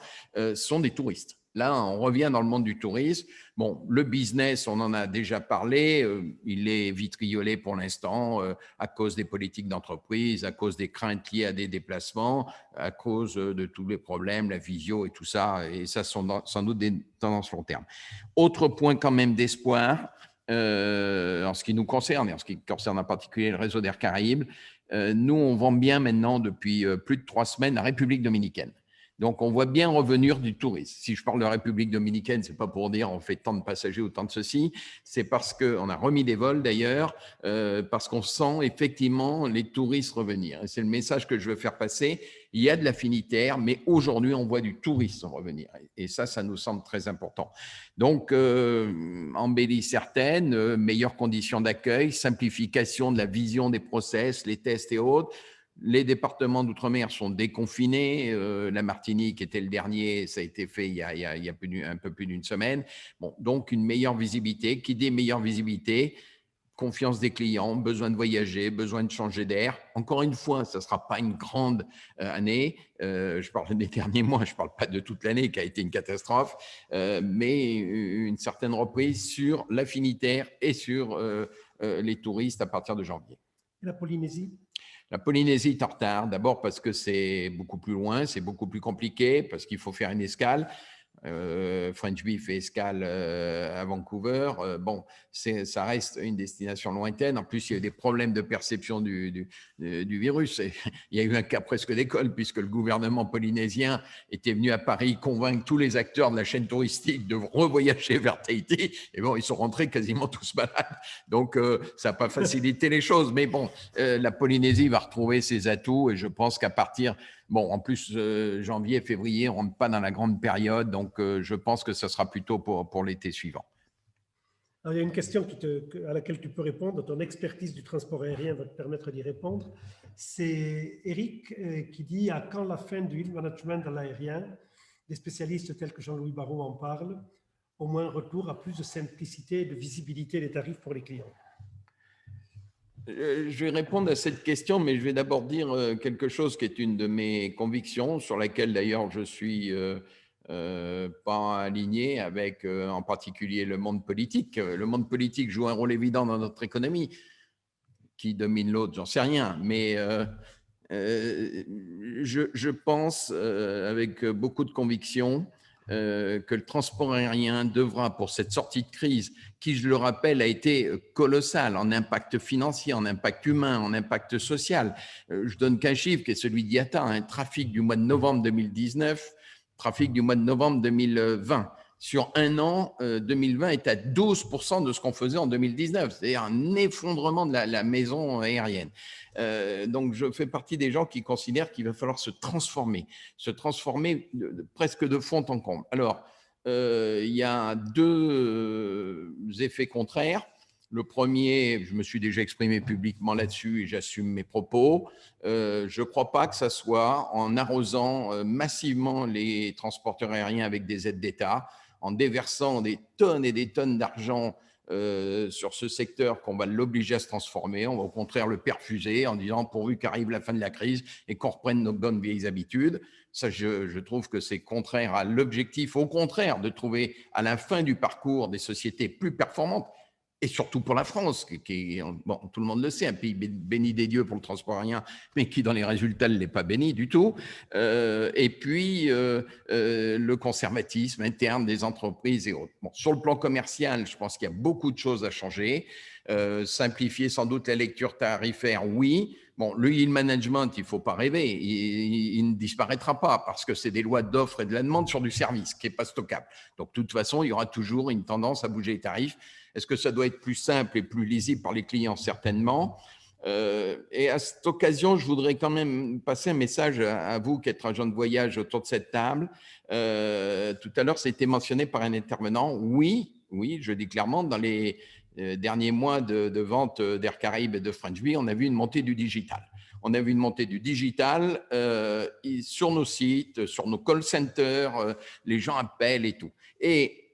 sont des touristes. Là, on revient dans le monde du tourisme. Bon, le business, on en a déjà parlé, il est vitriolé pour l'instant à cause des politiques d'entreprise, à cause des craintes liées à des déplacements, à cause de tous les problèmes, la visio et tout ça. Et ça sont sans doute des tendances long terme. Autre point quand même d'espoir, en ce qui nous concerne, et en ce qui concerne en particulier le réseau d'Air Caraïbes, nous, on vend bien maintenant depuis plus de 3 semaines la République dominicaine. Donc, on voit bien revenir du tourisme. Si je parle de République dominicaine, ce n'est pas pour dire on fait tant de passagers ou tant de ceci, c'est parce qu'on a remis des vols d'ailleurs, parce qu'on sent effectivement les touristes revenir. Et c'est le message que je veux faire passer. Il y a de l'affinitaire, mais aujourd'hui, on voit du tourisme revenir. Et ça nous semble très important. Donc, embellie certaines, meilleures conditions d'accueil, simplification de la vision des process, les tests et autres. Les départements d'outre-mer sont déconfinés. La Martinique était le dernier, ça a été fait il y a un peu plus d'une semaine. Bon, donc, une meilleure visibilité. Qui dit meilleure visibilité? Confiance des clients, besoin de voyager, besoin de changer d'air. Encore une fois, ça ne sera pas une grande année. Je parle des derniers mois, je ne parle pas de toute l'année qui a été une catastrophe, mais une certaine reprise sur l'affinitaire et sur les touristes à partir de janvier. Et la Polynésie? La Polynésie est en retard, d'abord parce que c'est beaucoup plus loin, c'est beaucoup plus compliqué, parce qu'il faut faire une escale. French Bee fait escale à Vancouver. Bon, ça reste une destination lointaine. En plus, il y a eu des problèmes de perception du virus. Et il y a eu un cas presque d'école, puisque le gouvernement polynésien était venu à Paris convaincre tous les acteurs de la chaîne touristique de revoyager vers Tahiti. Et bon, ils sont rentrés quasiment tous malades. Donc, ça n'a pas facilité les choses. Mais bon, la Polynésie va retrouver ses atouts. Et je pense qu'à partir… Bon, en plus, janvier, février, on ne rentre pas dans la grande période, donc je pense que ce sera plutôt pour l'été suivant. Alors, il y a une question à laquelle tu peux répondre. Ton expertise du transport aérien va te permettre d'y répondre. C'est Eric qui dit « À quand la fin du yield management dans l'aérien ?» Des spécialistes tels que Jean-Louis Barrault en parlent. Au moins, retour à plus de simplicité et de visibilité des tarifs pour les clients. Je vais répondre à cette question, mais je vais d'abord dire quelque chose qui est une de mes convictions, sur laquelle d'ailleurs je suis pas aligné avec en particulier le monde politique. Le monde politique joue un rôle évident dans notre économie. Qui domine l'autre, j'en sais rien, mais je pense avec beaucoup de conviction que le transport aérien devra, pour cette sortie de crise, qui, je le rappelle, a été colossale en impact financier, en impact humain, en impact social. Je donne qu'un chiffre qui est celui d'IATA, un trafic du mois de novembre 2019, trafic du mois de novembre 2020. Sur un an, 2020 est à 12% de ce qu'on faisait en 2019, c'est-à-dire un effondrement de la maison aérienne. Donc, je fais partie des gens qui considèrent qu'il va falloir se transformer presque de fond en comble. Alors, il y a 2 effets contraires. Le premier, je me suis déjà exprimé publiquement là-dessus et j'assume mes propos. Je ne crois pas que ça soit en arrosant massivement les transporteurs aériens avec des aides d'État, en déversant des tonnes et des tonnes d'argent sur ce secteur qu'on va l'obliger à se transformer. On va au contraire le perfuser en disant pourvu qu'arrive la fin de la crise et qu'on reprenne nos bonnes vieilles habitudes. Ça, je trouve que c'est contraire à l'objectif, au contraire, de trouver à la fin du parcours des sociétés plus performantes. Et surtout pour la France, qui bon, tout le monde le sait, un pays béni des dieux pour le transport aérien, mais qui dans les résultats ne l'est pas béni du tout. Et puis, le conservatisme interne des entreprises et autres. Bon, sur le plan commercial, je pense qu'il y a beaucoup de choses à changer. Simplifier sans doute la lecture tarifaire, oui. Bon, le yield management, il ne faut pas rêver, il ne disparaîtra pas parce que c'est des lois d'offre et de la demande sur du service qui n'est pas stockable. Donc, de toute façon, il y aura toujours une tendance à bouger les tarifs. Est-ce que ça doit être plus simple et plus lisible par les clients? Certainement. Et à cette occasion, je voudrais quand même passer un message à vous qui êtes agent de voyage autour de cette table. Tout à l'heure, ça a été mentionné par un intervenant. Oui, je dis clairement, dans les derniers mois de vente d'Air Caraïbes et de French Bee, on a vu une montée du digital. On a vu une montée du digital sur nos sites, sur nos call centers, les gens appellent et tout. Et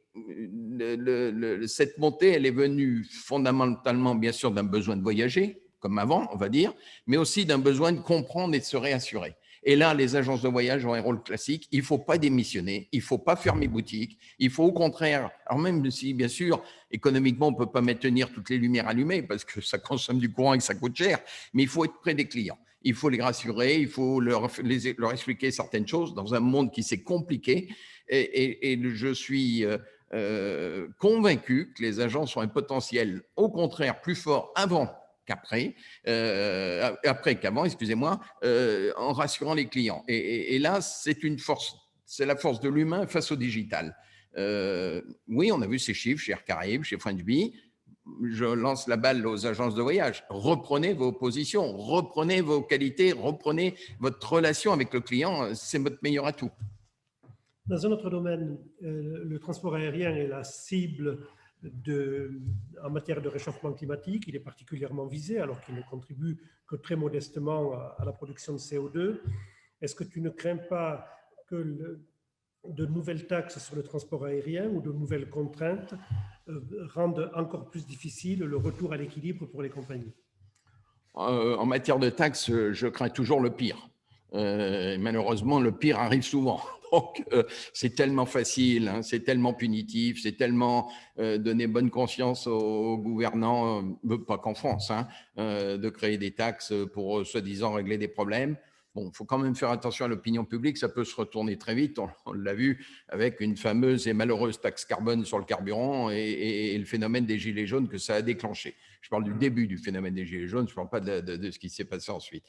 cette montée, elle est venue fondamentalement, bien sûr, d'un besoin de voyager, comme avant, on va dire, mais aussi d'un besoin de comprendre et de se réassurer. Et là, les agences de voyage ont un rôle classique. Il ne faut pas démissionner, il ne faut pas fermer boutique, il faut au contraire, alors même si bien sûr, économiquement, on ne peut pas maintenir toutes les lumières allumées parce que ça consomme du courant et que ça coûte cher, mais il faut être près des clients. Il faut les rassurer, il faut leur expliquer certaines choses dans un monde qui s'est compliqué. Et je suis convaincu que les agences ont un potentiel, au contraire, plus fort avant qu'après, après qu'avant, excusez-moi, en rassurant les clients. Et là, c'est une force, c'est la force de l'humain face au digital. Oui, on a vu ces chiffres chez Air Caraïbes, chez Frenchbee. Je lance la balle aux agences de voyage. Reprenez vos positions, reprenez vos qualités, reprenez votre relation avec le client. C'est votre meilleur atout. Dans un autre domaine, le transport aérien est la cible en matière de réchauffement climatique. Il est particulièrement visé alors qu'il ne contribue que très modestement à la production de CO2. Est-ce que tu ne crains pas que de nouvelles taxes sur le transport aérien ou de nouvelles contraintes rendent encore plus difficile le retour à l'équilibre pour les compagnies? En matière de taxes, je crains toujours le pire. Malheureusement, le pire arrive souvent. Donc, c'est tellement facile, hein, c'est tellement punitif, c'est tellement donner bonne conscience aux gouvernants, pas qu'en France, hein, de créer des taxes pour soi-disant régler des problèmes. Bon, il faut quand même faire attention à l'opinion publique, ça peut se retourner très vite. On l'a vu avec une fameuse et malheureuse taxe carbone sur le carburant et le phénomène des gilets jaunes que ça a déclenché. Je parle du début du phénomène des gilets jaunes, je ne parle pas de ce qui s'est passé ensuite.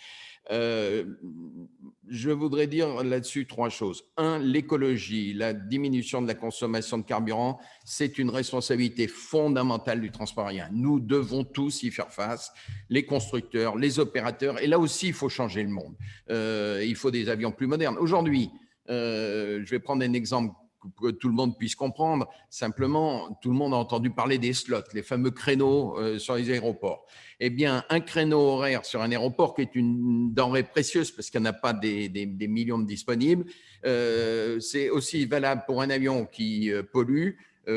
Je voudrais dire là-dessus trois choses. Un, l'écologie, la diminution de la consommation de carburant, c'est une responsabilité fondamentale du transport aérien. Nous devons tous y faire face, les constructeurs, les opérateurs, et là aussi, il faut changer le monde. Il faut des avions plus modernes. Aujourd'hui, je vais prendre un exemple que tout le monde puisse comprendre. Simplement, tout le monde a entendu parler des slots, les fameux créneaux sur les aéroports. Eh bien, un créneau horaire sur un aéroport qui est une denrée précieuse parce qu'il n'y en a pas des millions de disponibles, c'est aussi valable pour un avion qui pollue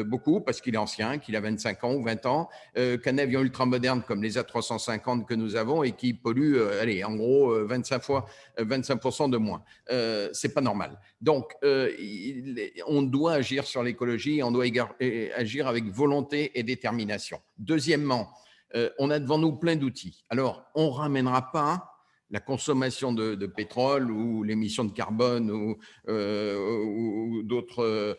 beaucoup parce qu'il est ancien, qu'il a 25 ans ou 20 ans, qu'un avion ultramoderne comme les A350 que nous avons et qui pollue, allez, en gros, 25% de moins. C'est pas normal. Donc, on doit agir sur l'écologie, on doit agir avec volonté et détermination. Deuxièmement, on a devant nous plein d'outils. Alors, on ne ramènera pas la consommation de pétrole ou l'émission de carbone ou d'autres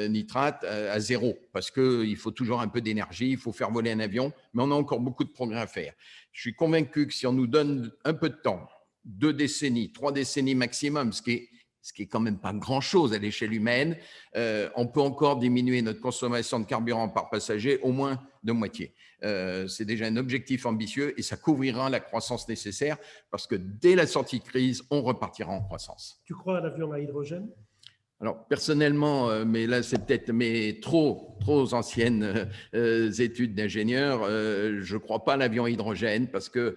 nitrates à zéro, parce qu'il faut toujours un peu d'énergie, il faut faire voler un avion, mais on a encore beaucoup de progrès à faire. Je suis convaincu que si on nous donne un peu de temps, 2 décennies, 3 décennies maximum, ce qui est quand même pas grand-chose à l'échelle humaine, on peut encore diminuer notre consommation de carburant par passager au moins de moitié. C'est déjà un objectif ambitieux et ça couvrira la croissance nécessaire parce que dès la sortie de crise, on repartira en croissance. Tu crois à l'avion à hydrogène? Alors, personnellement, mais là, c'est peut-être mes trop anciennes études d'ingénieur, je ne crois pas à l'avion à hydrogène parce que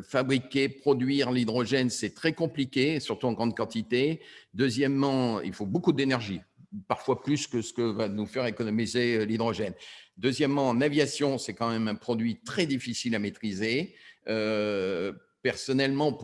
fabriquer, produire l'hydrogène, c'est très compliqué, surtout en grande quantité. Deuxièmement, il faut beaucoup d'énergie, parfois plus que ce que va nous faire économiser l'hydrogène. Deuxièmement, en aviation, c'est quand même un produit très difficile à maîtriser. Personnellement,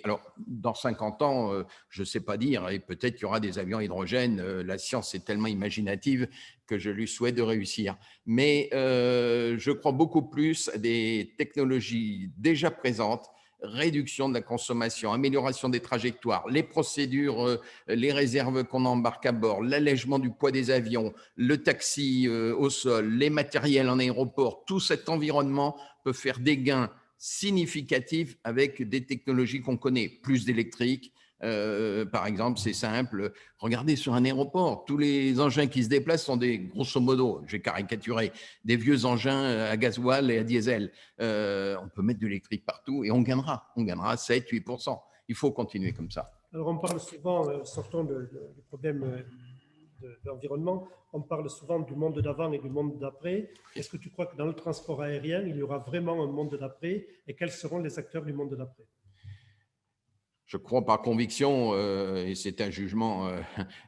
alors, dans 50 ans, je ne sais pas dire, et peut-être qu'il y aura des avions à hydrogène. La science est tellement imaginative que je lui souhaite de réussir. Mais je crois beaucoup plus à des technologies déjà présentes, réduction de la consommation, amélioration des trajectoires, les procédures, les réserves qu'on embarque à bord, l'allègement du poids des avions, le taxi au sol, les matériels en aéroport, tout cet environnement peut faire des gains significatifs avec des technologies qu'on connaît, plus d'électrique. Par exemple, c'est simple, regardez sur un aéroport, tous les engins qui se déplacent sont grosso modo, j'ai caricaturé, des vieux engins à gasoil et à diesel. On peut mettre de l'électrique partout et on gagnera 7-8%. Il faut continuer comme ça. Alors on parle souvent, sortons du problème de l'environnement, on parle souvent du monde d'avant et du monde d'après. Est-ce que tu crois que dans le transport aérien, il y aura vraiment un monde d'après et quels seront les acteurs du monde d'après? Je crois par conviction, et c'est un jugement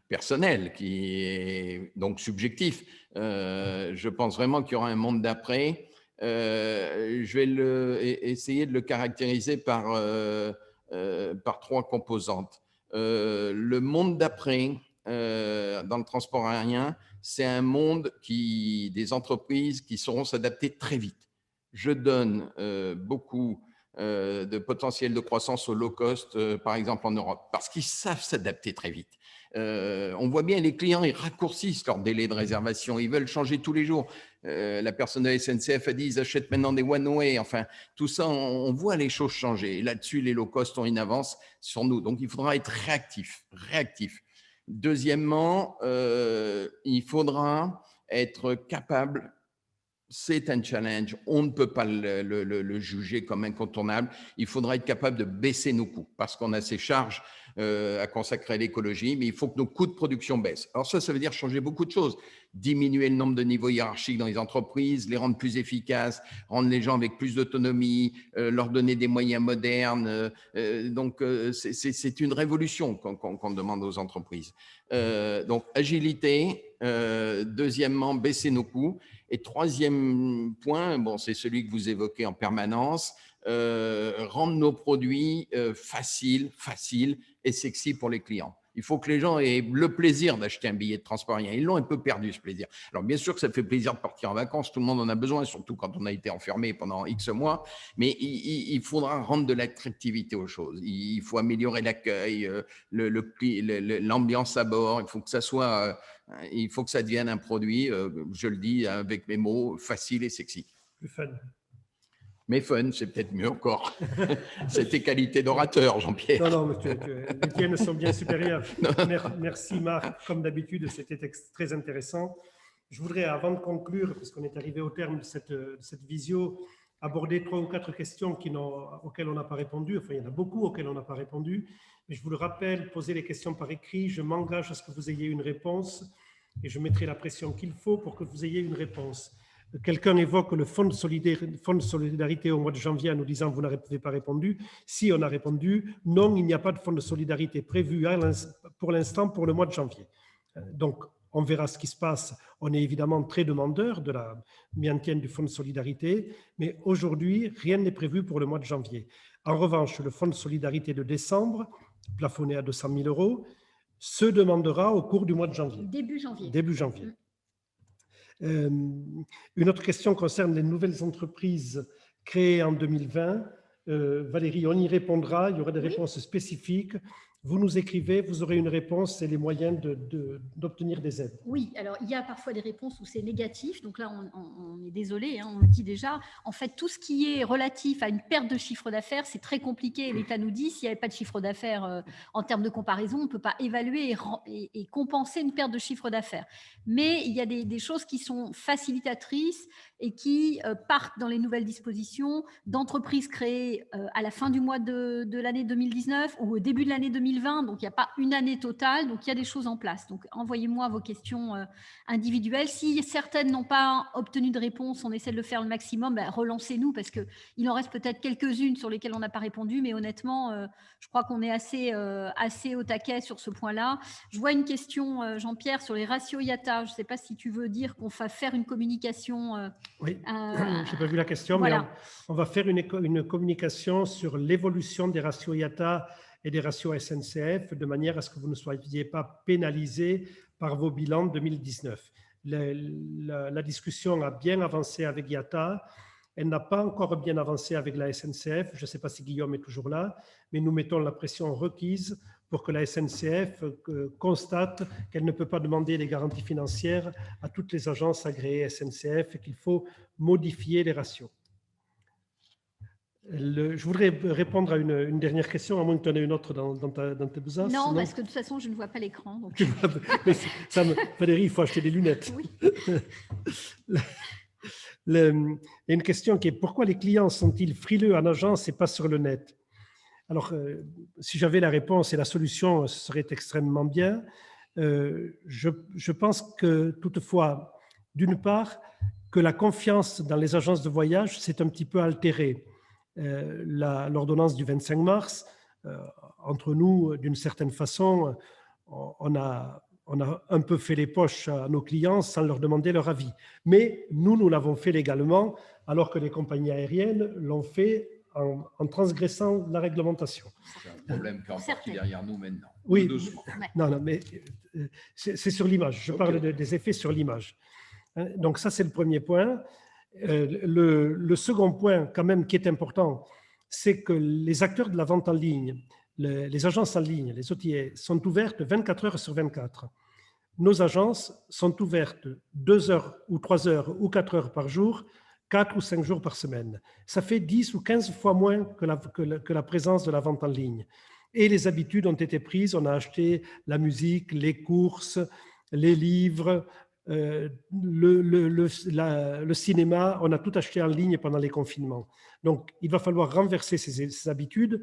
personnel qui est donc subjectif, je pense vraiment qu'il y aura un monde d'après. Je vais essayer de le caractériser par par 3 composantes. Le monde d'après, dans le transport aérien, c'est un monde des entreprises qui sauront s'adapter très vite. Je donne beaucoup de potentiel de croissance au low cost, par exemple en Europe, parce qu'ils savent s'adapter très vite. On voit bien les clients, ils raccourcissent leur délai de réservation, ils veulent changer tous les jours. La personne de la SNCF a dit ils achètent maintenant des one-way. Enfin, tout ça, on voit les choses changer. Et là-dessus, les low cost ont une avance sur nous. Donc, il faudra être réactif. Deuxièmement, il faudra être capable. C'est un challenge, on ne peut pas le juger comme incontournable. Il faudra être capable de baisser nos coûts parce qu'on a ces charges à consacrer à l'écologie, mais il faut que nos coûts de production baissent. Alors ça veut dire changer beaucoup de choses. Diminuer le nombre de niveaux hiérarchiques dans les entreprises, les rendre plus efficaces, rendre les gens avec plus d'autonomie, leur donner des moyens modernes. Donc, c'est une révolution qu'on demande aux entreprises. Donc, agilité. Deuxièmement, baisser nos coûts. Et troisième point, bon, c'est celui que vous évoquez en permanence, rendre nos produits faciles et sexy pour les clients. Il faut que les gens aient le plaisir d'acheter un billet de transport aérien. Ils l'ont un peu perdu, ce plaisir. Alors, bien sûr que ça fait plaisir de partir en vacances. Tout le monde en a besoin, surtout quand on a été enfermé pendant X mois. Mais il faudra rendre de l'attractivité aux choses. Il faut améliorer l'accueil, l'ambiance à bord. Il faut que ça soit, il faut que ça devienne un produit, je le dis avec mes mots, facile et sexy. Plus fun. Mais fun, c'est peut-être mieux encore. C'est tes qualités d'orateur, Jean-Pierre. Non, mais les tiennes sont bien supérieures. Merci Marc, comme d'habitude, c'était très intéressant. Je voudrais, avant de conclure, puisqu'on est arrivé au terme de cette visio, aborder 3 ou 4 questions auxquelles on n'a pas répondu. Enfin, il y en a beaucoup auxquelles on n'a pas répondu. Mais je vous le rappelle, posez les questions par écrit. Je m'engage à ce que vous ayez une réponse et je mettrai la pression qu'il faut pour que vous ayez une réponse. Quelqu'un évoque le fonds de solidarité au mois de janvier en nous disant « vous n'avez pas répondu ». Si, on a répondu « non, il n'y a pas de fonds de solidarité prévu pour l'instant pour le mois de janvier ». Donc, on verra ce qui se passe. On est évidemment très demandeur de la maintien du fonds de solidarité, mais aujourd'hui, rien n'est prévu pour le mois de janvier. En revanche, le fonds de solidarité de décembre, plafonné à 200 000 €, se demandera au cours du mois de janvier. Début janvier. Début janvier. Une autre question concerne les nouvelles entreprises créées en 2020. Valérie, on y répondra, il y aura des réponses spécifiques. Vous nous écrivez, vous aurez une réponse et les moyens d'obtenir des aides. Oui, alors il y a parfois des réponses où c'est négatif, donc là on est désolé, hein, on le dit déjà. En fait, tout ce qui est relatif à une perte de chiffre d'affaires, c'est très compliqué. L'État nous dit, s'il n'y avait pas de chiffre d'affaires en termes de comparaison, on ne peut pas évaluer et compenser une perte de chiffre d'affaires. Mais il y a des choses qui sont facilitatrices et qui partent dans les nouvelles dispositions d'entreprises créées à la fin du mois de l'année 2019 ou au début de l'année 2020. Donc, il n'y a pas une année totale, donc il y a des choses en place. Donc, envoyez-moi vos questions individuelles. Si certaines n'ont pas obtenu de réponse, on essaie de le faire le maximum, relancez-nous parce qu'il en reste peut-être quelques-unes sur lesquelles on n'a pas répondu, mais honnêtement, je crois qu'on est assez au taquet sur ce point-là. Je vois une question, Jean-Pierre, sur les ratios IATA. Je ne sais pas si tu veux dire qu'on va faire une communication. Oui, je n'ai pas vu la question, voilà. Mais on va faire une communication sur l'évolution des ratios IATA et des ratios SNCF, de manière à ce que vous ne soyez pas pénalisés par vos bilans 2019. La discussion a bien avancé avec IATA, elle n'a pas encore bien avancé avec la SNCF, je ne sais pas si Guillaume est toujours là, mais nous mettons la pression requise pour que la SNCF constate qu'elle ne peut pas demander des garanties financières à toutes les agences agréées SNCF et qu'il faut modifier les ratios. Je voudrais répondre à une dernière question, à moins que tu en aies une autre dans tes besaces. Non, parce que de toute façon, je ne vois pas l'écran. Donc... Valérie, il faut acheter des lunettes. Oui. Il y a une question qui est pourquoi les clients sont-ils frileux en agence et pas sur le net? Alors, si j'avais la réponse et la solution, ce serait extrêmement bien. Je pense que toutefois, d'une part, que la confiance dans les agences de voyage s'est un petit peu altérée. L'ordonnance du 25 mars, entre nous, d'une certaine façon, on a un peu fait les poches à nos clients sans leur demander leur avis. Mais nous l'avons fait légalement, alors que les compagnies aériennes l'ont fait en transgressant la réglementation. C'est un problème qui est en partie derrière nous maintenant. Oui, Dessous. non, mais c'est sur l'image. Je parle des effets sur l'image. Donc ça, c'est le premier point. Le second point, quand même, qui est important, c'est que les acteurs de la vente en ligne, les agences en ligne, les OTA, sont ouvertes 24 heures sur 24. Nos agences sont ouvertes 2 heures ou 3 heures ou 4 heures par jour, 4 ou 5 jours par semaine. Ça fait 10 ou 15 fois moins que la présence de la vente en ligne. Et les habitudes ont été prises. On a acheté la musique, les courses, les livres, le cinéma. On a tout acheté en ligne pendant les confinements. Donc, il va falloir renverser ces habitudes.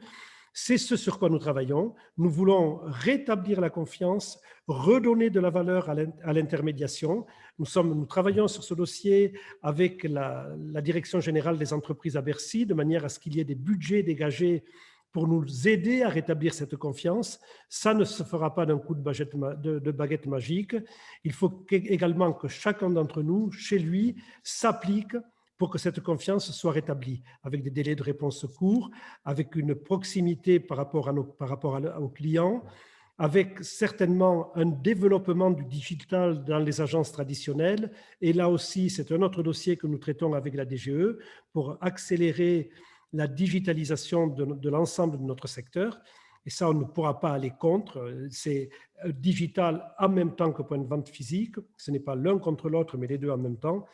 C'est ce sur quoi nous travaillons. Nous voulons rétablir la confiance, redonner de la valeur à l'intermédiation. Nous travaillons sur ce dossier avec la Direction générale des entreprises à Bercy, de manière à ce qu'il y ait des budgets dégagés pour nous aider à rétablir cette confiance. Ça ne se fera pas d'un coup de baguette magique. Il faut également que chacun d'entre nous, chez lui, s'applique pour que cette confiance soit rétablie, avec des délais de réponse courts, avec une proximité par rapport aux clients, avec certainement un développement du digital dans les agences traditionnelles. Et là aussi, c'est un autre dossier que nous traitons avec la DGE pour accélérer la digitalisation de l'ensemble de notre secteur. Et ça, on ne pourra pas aller contre. C'est digital en même temps que point de vente physique. Ce n'est pas l'un contre l'autre, mais les deux en même temps.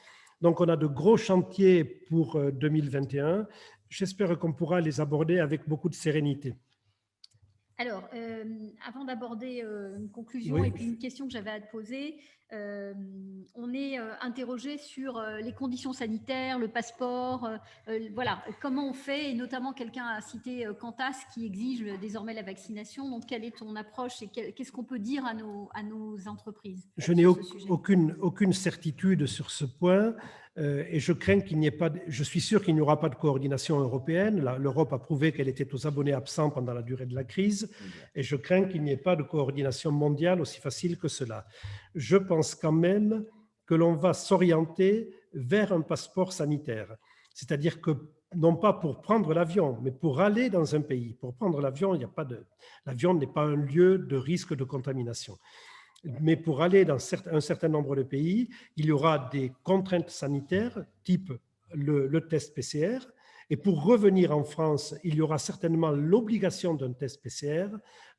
Donc, on a de gros chantiers pour 2021. J'espère qu'on pourra les aborder avec beaucoup de sérénité. Alors, avant d'aborder une conclusion et puis une question que j'avais à te poser, on est interrogé sur les conditions sanitaires, le passeport, voilà, comment on fait, et notamment quelqu'un a cité Qantas qui exige désormais la vaccination. Donc, quelle est ton approche et qu'est-ce qu'on peut dire à nos entreprises? Je n'ai aucune certitude sur ce point. Et je crains qu'il n'y ait pas, je suis sûr qu'il n'y aura pas de coordination européenne. L'Europe a prouvé qu'elle était aux abonnés absents pendant la durée de la crise, et je crains qu'il n'y ait pas de coordination mondiale aussi facile que cela. Je pense quand même que l'on va s'orienter vers un passeport sanitaire, c'est-à-dire que non pas pour prendre l'avion, mais pour aller dans un pays. Pour prendre l'avion, l'avion n'est pas un lieu de risque de contamination. Mais pour aller dans un certain nombre de pays, il y aura des contraintes sanitaires, type le test PCR. Et pour revenir en France, il y aura certainement l'obligation d'un test PCR.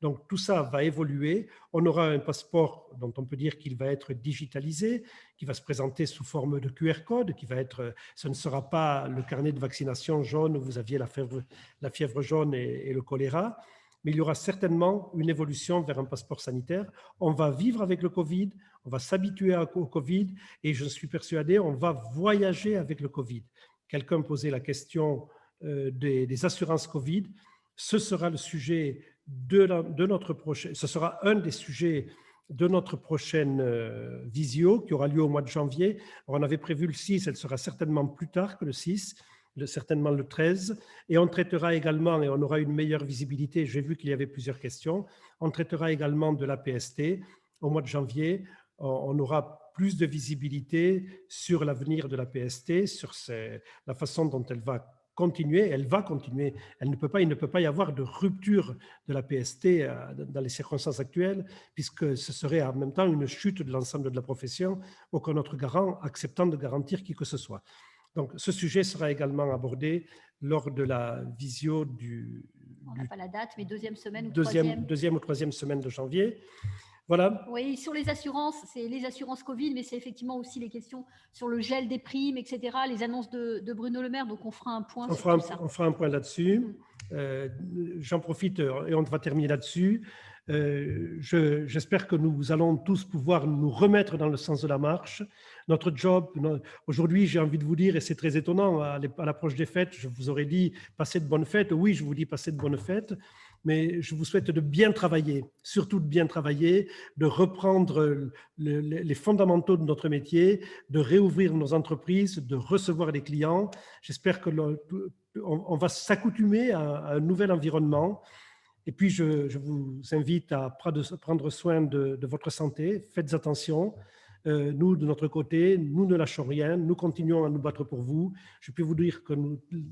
Donc tout ça va évoluer. On aura un passeport dont on peut dire qu'il va être digitalisé, qui va se présenter sous forme de QR code, ce ne sera pas le carnet de vaccination jaune où vous aviez la fièvre jaune et le choléra. Mais il y aura certainement une évolution vers un passeport sanitaire. On va vivre avec le Covid, on va s'habituer au Covid, et je suis persuadé, on va voyager avec le Covid. Quelqu'un posait la question des assurances Covid. Ce sera le sujet de notre prochain, ce sera un des sujets de notre prochaine visio qui aura lieu au mois de janvier. Alors, on avait prévu le 6, elle sera certainement plus tard que le 6. Certainement le 13, et on traitera également, et on aura une meilleure visibilité, j'ai vu qu'il y avait plusieurs questions, on traitera également de la PST. Au mois de janvier, on aura plus de visibilité sur l'avenir de la PST, sur la façon dont elle va continuer. Il ne peut pas y avoir de rupture de la PST dans les circonstances actuelles, puisque ce serait en même temps une chute de l'ensemble de la profession, aucun autre garant acceptant de garantir qui que ce soit. Donc, ce sujet sera également abordé lors de la visio on n'a pas la date, mais deuxième ou troisième semaine de janvier. Voilà. Oui, sur les assurances, c'est les assurances Covid, mais c'est effectivement aussi les questions sur le gel des primes, etc., les annonces de Bruno Le Maire. Donc, on fera un point sur tout ça. On fera un point là-dessus. J'en profite et on va terminer là-dessus. J'espère que nous allons tous pouvoir nous remettre dans le sens de la marche. Notre job, aujourd'hui, j'ai envie de vous dire, et c'est très étonnant, à l'approche des fêtes, je vous aurais dit passez de bonnes fêtes. Oui, je vous dis passez de bonnes fêtes, mais je vous souhaite de bien travailler, surtout de bien travailler, de reprendre les fondamentaux de notre métier, de réouvrir nos entreprises, de recevoir les clients. J'espère qu'on va s'accoutumer à un nouvel environnement. Et puis, je vous invite à prendre soin de votre santé. Faites attention. nous, de notre côté, nous ne lâchons rien, nous continuons à nous battre pour vous. Je peux vous dire que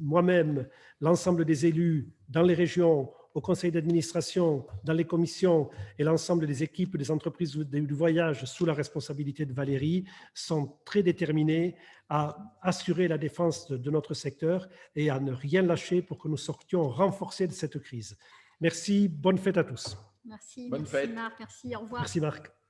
moi-même, l'ensemble des élus dans les régions, au conseil d'administration, dans les commissions et l'ensemble des équipes des entreprises du voyage sous la responsabilité de Valérie sont très déterminés à assurer la défense de notre secteur et à ne rien lâcher pour que nous sortions renforcés de cette crise. Merci, bonne fête à tous. Merci, Bonne merci fête. Marc, merci, au revoir. Merci Marc.